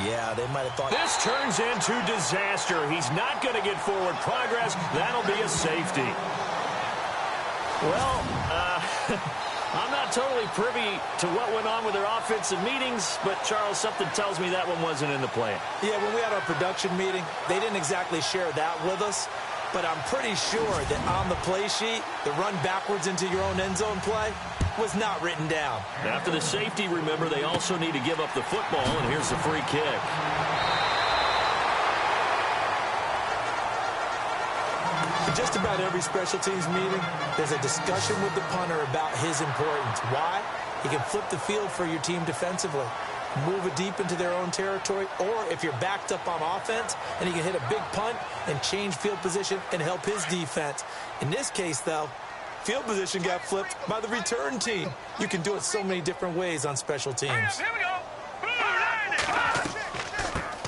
Yeah, they might have thought. This turns into disaster. He's not going to get forward progress. That'll be a safety. Well, I'm not totally privy to what went on with their offensive meetings, but, Charles, something tells me that one wasn't in the plan. Yeah, when we had our production meeting, they didn't exactly share that with us, but I'm pretty sure that on the play sheet, the run backwards into your own end zone play was not written down. After the safety, remember, they also need to give up the football, and here's the free kick. In just about every special teams meeting, there's a discussion with the punter about his importance. Why? He can flip the field for your team defensively, move it deep into their own territory, or if you're backed up on offense, and he can hit a big punt and change field position and help his defense. In this case, though, field position got flipped by the return team. You can do it so many different ways on special teams. Here we go.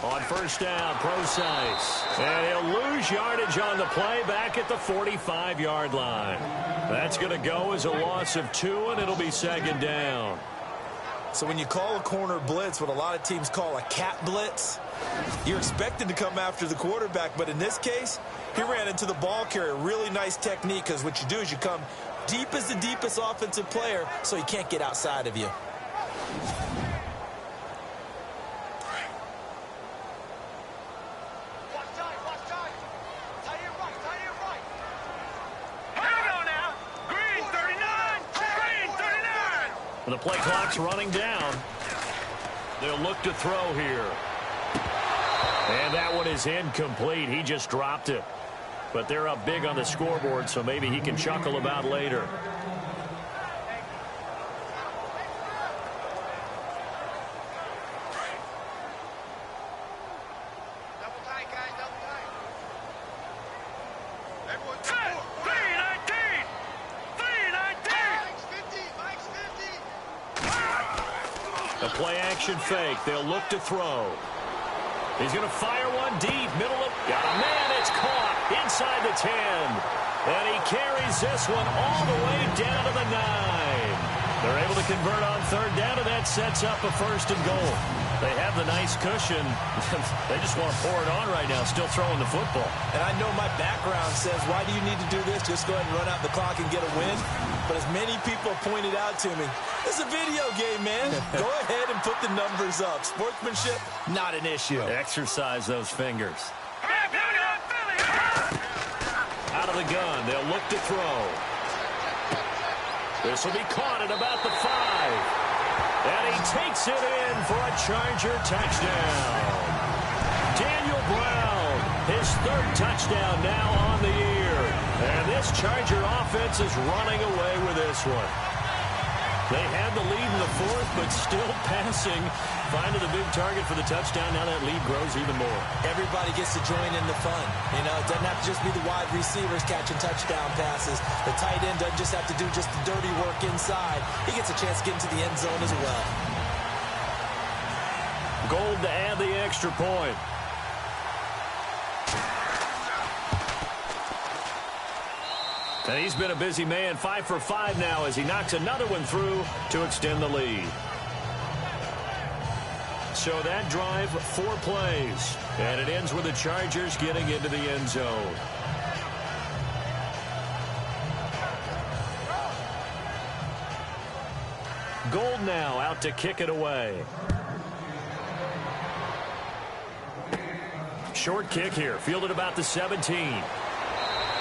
On 1st down, Procise. And he'll lose yardage on the play back at the 45-yard line. That's going to go as a loss of 2, and it'll be 2nd down. So when you call a corner blitz, what a lot of teams call a cat blitz, you're expected to come after the quarterback. But in this case, he ran into the ball carrier. Really nice technique, because what you do is you come deep as the deepest offensive player so he can't get outside of you. The play clock's running down. They'll look to throw here. And that one is incomplete. He just dropped it. But they're up big on the scoreboard, so maybe he can chuckle about later. Double tight, guys, double tight. play-action fake. They'll look to throw. He's going to fire one deep. Middle of... Got a man. It's caught inside the 10. And he carries this one all the way down to the 9. They're able to convert on third down, and that sets up a 1st and goal. They have the nice cushion. They just want to pour it on right now, still throwing the football. And I know my background says, why do you need to do this? Just go ahead and run out the clock and get a win. But as many people pointed out to me, it's a video game, man. Go ahead and put the numbers up. Sportsmanship, not an issue. Exercise those fingers. Out of the gun, they'll look to throw. This will be caught at about the 5. And he takes it in for a Charger touchdown. Daniel Brown, his 3rd touchdown now on the year. And this Charger offense is running away with this one. They had the lead in the 4th, but still passing. Finding the big target for the touchdown. Now that lead grows even more. Everybody gets to join in the fun. You know, it doesn't have to just be the wide receivers catching touchdown passes. The tight end doesn't just have to do just the dirty work inside. He gets a chance to get into the end zone as well. Gold to add the extra point. And he's been a busy man, 5 for 5 now as he knocks another one through to extend the lead. So that drive, 4 plays. And it ends with the Chargers getting into the end zone. Gold now out to kick it away. Short kick here, fielded about the 17.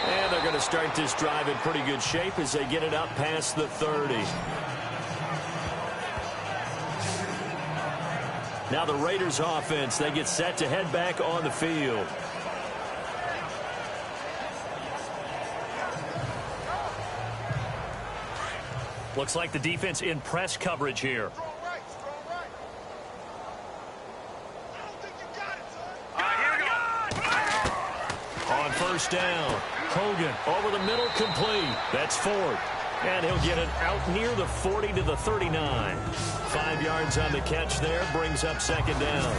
And they're going to start this drive in pretty good shape as they get it up past the 30. Now the Raiders offense, they get set to head back on the field. Looks like the defense in press coverage here. On 1st down, Hogan over the middle, complete. That's Ford. And he'll get it out near the 40 to the 39. 5 yards on the catch there, brings up 2nd down.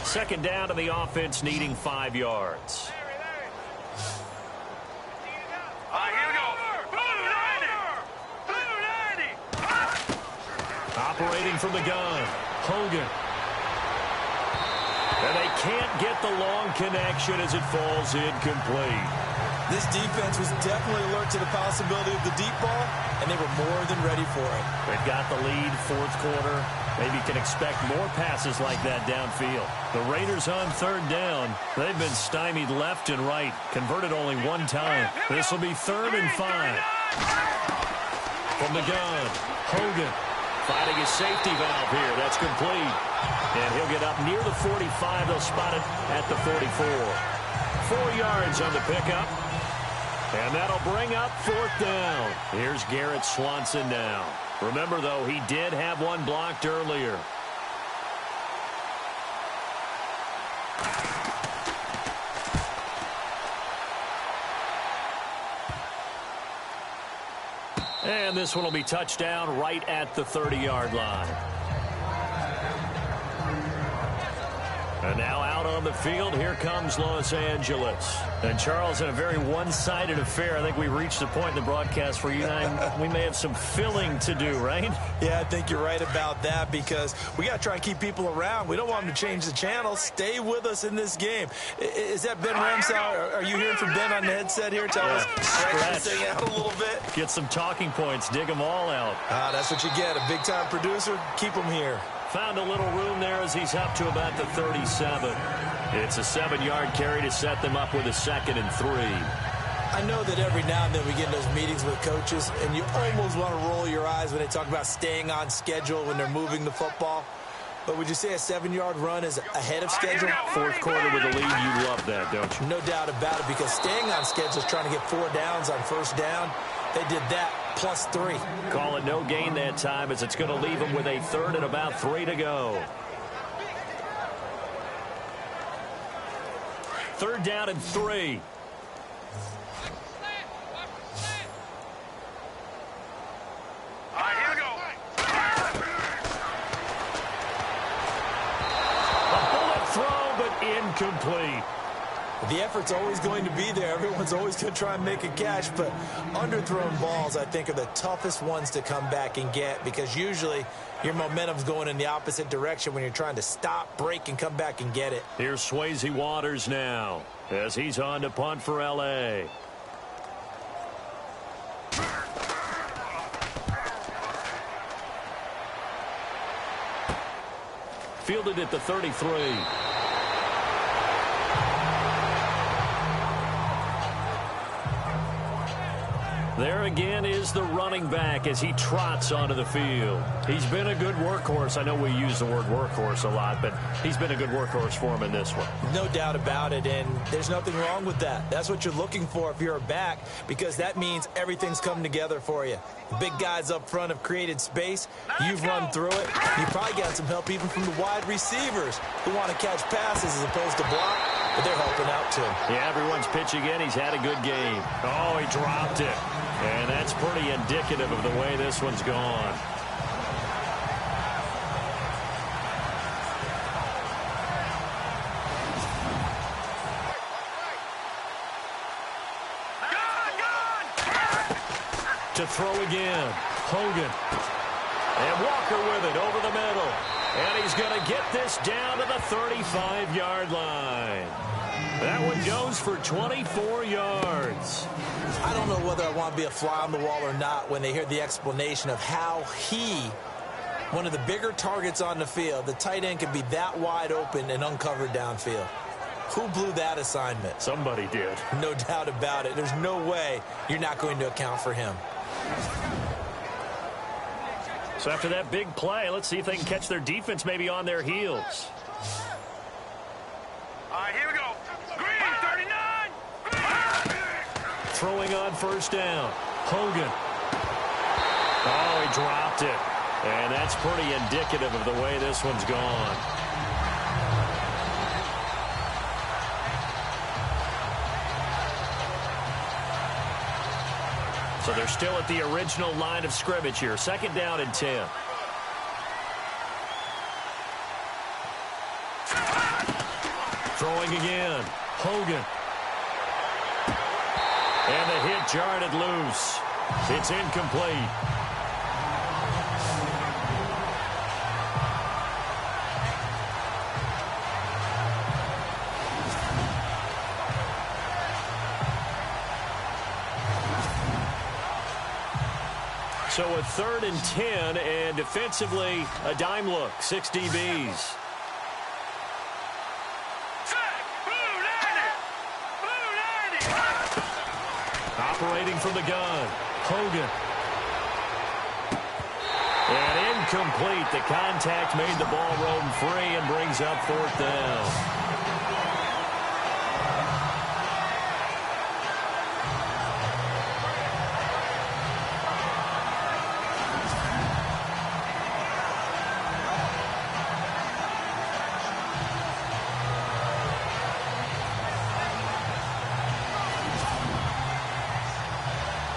Second down, and the offense needing 5 yards. Operating from the gun, Hogan. And they can't get the long connection as it falls incomplete. This defense was definitely alert to the possibility of the deep ball, and they were more than ready for it. They've got the lead, 4th quarter. Maybe you can expect more passes like that downfield. The Raiders on 3rd down. They've been stymied left and right. Converted only 1 time. This will be 3rd and 5. From the gun, Hogan finding his safety valve here. That's complete. And he'll get up near the 45. They'll spot it at the 44. 4 yards on the pickup. And that'll bring up 4th down. Here's Garrett Swanson now. Remember, though, he did have one blocked earlier. And this one will be touchdown right at the 30-yard line. And now out on the field, here comes Los Angeles. And Charles, in a very one-sided affair, I think we reached the point in the broadcast where you and I, we may have some filling to do, right? Yeah, I think you're right about that because we got to try and keep people around. We don't want them to change the channel. Stay with us in this game. Is that Ben Ramsau? Are you hearing from Ben on the headset here? Tell us, stretch this thing out a little bit. Get some talking points. Dig them all out. That's what you get. A big-time producer. Keep them here. Found a little room there as he's up to about the 37. It's a 7-yard carry to set them up with a 2nd and 3. I know that every now and then we get in those meetings with coaches, and you almost want to roll your eyes when they talk about staying on schedule when they're moving the football. But would you say a 7-yard run is ahead of schedule? 4th quarter with a lead, you love that, don't you? No doubt about it, because staying on schedule is trying to get 4 downs on 1st down. They did that +3. Call it no gain that time, as it's going to leave him with a third and about 3 to go. Third down and 3. All right, here we go. A bullet throw, but incomplete. The effort's always going to be there. Everyone's always going to try and make a catch, but underthrown balls, I think, are the toughest ones to come back and get, because usually your momentum's going in the opposite direction when you're trying to stop, break, and come back and get it. Here's Swayze Waters now, as he's on to punt for L.A. Fielded at the 33. There again is the running back as he trots onto the field. He's been a good workhorse. I know we use the word workhorse a lot, but he's been a good workhorse for him in this one. No doubt about it, and there's nothing wrong with that. That's what you're looking for if you're a back, because that means everything's come together for you. The big guys up front have created space. You've run through it. You've probably got some help even from the wide receivers who want to catch passes as opposed to block, but they're helping out too. Yeah, everyone's pitching in. He's had a good game. Oh, he dropped it. And that's pretty indicative of the way this one's gone. To throw again. Hogan. And Walker with it over the middle. And he's going to get this down to the 35-yard line. That one goes for 24 yards. I don't know whether I want to be a fly on the wall or not when they hear the explanation of how one of the bigger targets on the field, the tight end, can be that wide open and uncovered downfield. Who blew that assignment? Somebody did. No doubt about it. There's no way you're not going to account for him. So after that big play, let's see if they can catch their defense maybe on their heels. All right, here we go. Green, 39. Throwing on first down. Hogan. Oh, he dropped it. And that's pretty indicative of the way this one's gone. So they're still at the original line of scrimmage here. Second down and 10. Throwing again. Hogan. And the hit jarred it loose. It's incomplete. So a 3rd and 10, and defensively a dime look. 6 DBs. Operating from the gun. Hogan. And incomplete. The contact made the ball roam free and brings up 4th down.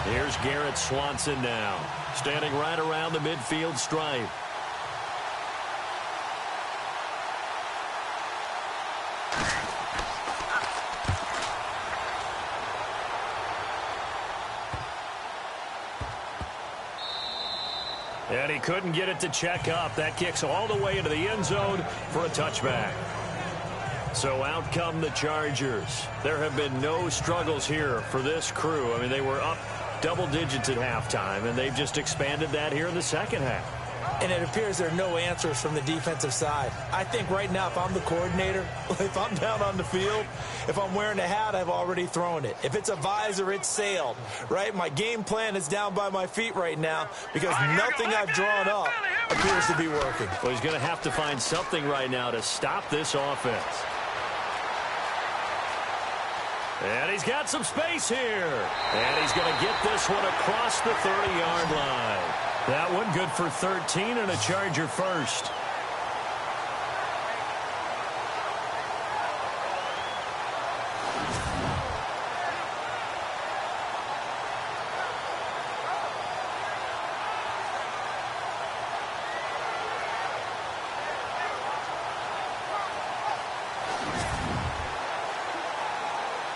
Here's Garrett Swanson now, standing right around the midfield stripe. And he couldn't get it to check up. That kicks all the way into the end zone for a touchback. So out come the Chargers. There have been no struggles here for this crew. I mean, they were up double digits at halftime, and they've just expanded that here in the second half. And it appears there are no answers from the defensive side. I think right now, if I'm the coordinator, if I'm down on the field, if I'm wearing a hat, I've already thrown it. If it's a visor, it's sailed, right? My game plan is down by my feet right now because nothing I've drawn up appears to be working. Well, he's going to have to find something right now to stop this offense. And he's got some space here. And he's going to get this one across the 30-yard line. That one good for 13 and a Charger first.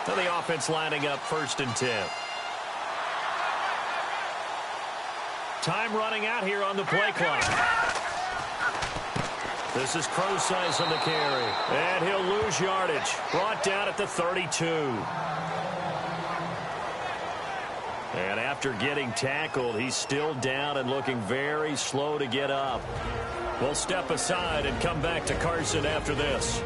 So the offense lining up 1st and 10. Time running out here on the play clock. This is Crow size on the carry. And he'll lose yardage. Brought down at the 32. And after getting tackled, he's still down and looking very slow to get up. We'll step aside and come back to Carson after this.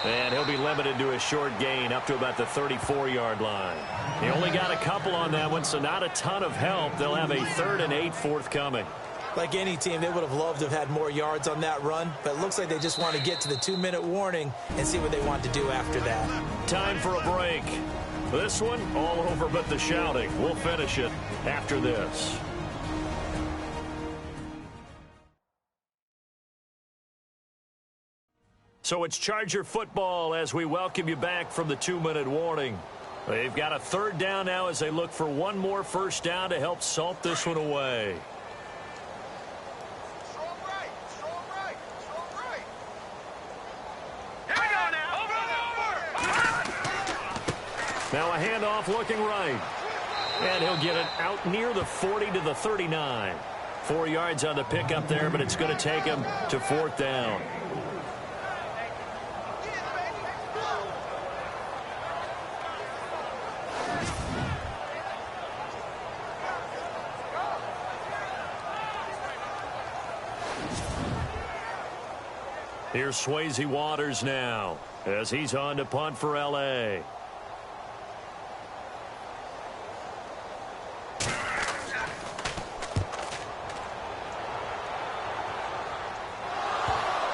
And he'll be limited to a short gain up to about the 34-yard line. He only got a couple on that one, so not a ton of help. They'll have a 3rd and 8 forthcoming. Like any team, they would have loved to have had more yards on that run, but it looks like they just want to get to the 2-minute warning and see what they want to do after that. Time for a break. This one, all over but the shouting. We'll finish it after this. So it's Charger football as we welcome you back from the 2-minute warning. They've got a 3rd down now as they look for one more 1st down to help salt this one away. Now a handoff looking right. And he'll get it out near the 40 to the 39. 4 yards on the pickup there, but it's going to take him to 4th down. Here's Swayze Waters now as he's on to punt for L.A.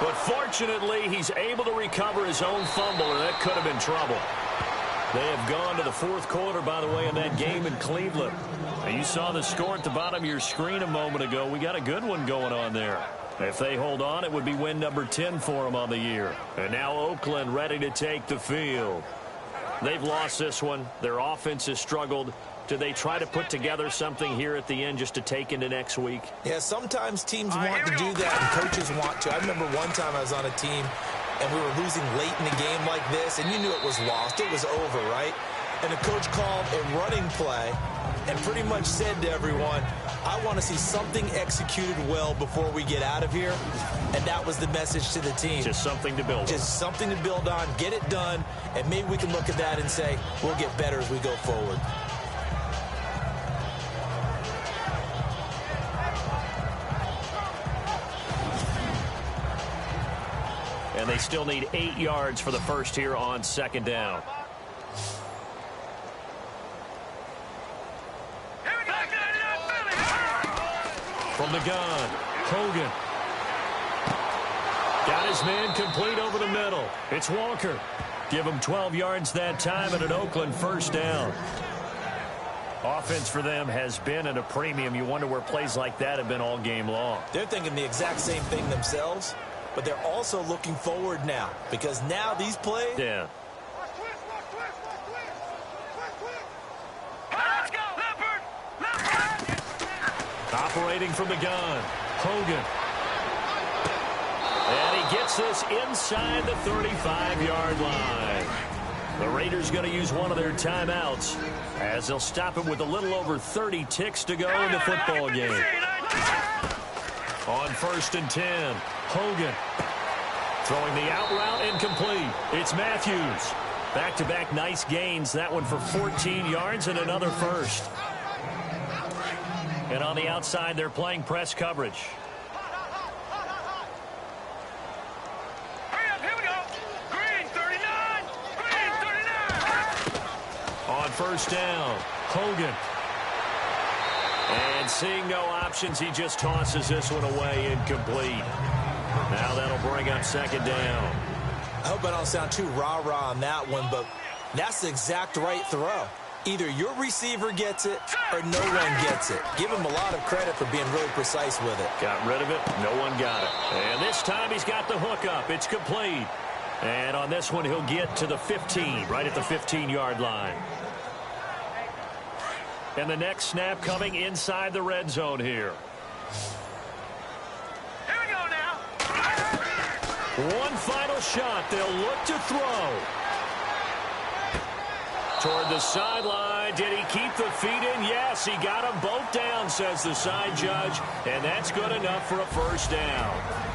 But fortunately, he's able to recover his own fumble, and that could have been trouble. They have gone to the 4th quarter, by the way, in that game in Cleveland. Now, you saw the score at the bottom of your screen a moment ago. We got a good one going on there. If they hold on, it would be win number 10 for them on the year. And now Oakland ready to take the field. They've lost this one. Their offense has struggled. Do they try to put together something here at the end just to take into next week? Yeah, sometimes teams want to do that and coaches want to. I remember one time I was on a team and we were losing late in the game like this, and you knew it was lost. It was over, right? And the coach called a running play and pretty much said to everyone, I want to see something executed well before we get out of here. And that was the message to the team. Just something to build on. Just something to build on, get it done, and maybe we can look at that and say, we'll get better as we go forward. And they still need 8 yards for the first here on 2nd down. From the gun, Hogan. Got his man complete over the middle. It's Walker. Give him 12 yards that time and an Oakland 1st down. Offense for them has been at a premium. You wonder where plays like that have been all game long. They're thinking the exact same thing themselves, but they're also looking forward now because now these plays. Yeah. Operating from the gun, Hogan. And he gets this inside the 35-yard line. The Raiders going to use one of their timeouts as they'll stop him with a little over 30 ticks to go in the football game. On 1st and 10, Hogan. Throwing the out route incomplete. It's Matthews. Back-to-back nice gains. That one for 14 yards and another 1st. And on the outside, they're playing press coverage. first down. Hogan. And seeing no options, he just tosses this one away, incomplete. Now that'll bring up second down. I hope I don't sound too rah-rah on that one, but that's the exact right throw. Either your receiver gets it or no one gets it. Give him a lot of credit for being really precise with it. Got rid of it. No one got it. And this time he's got the hook up. It's complete. And on this one, he'll get to the 15, right at the 15-yard line. And the next snap coming inside the red zone here. Here we go now. One final shot. They'll look to throw. Toward the sideline. Did he keep the feet in? Yes, he got them both down, says the side judge. And that's good enough for a first down.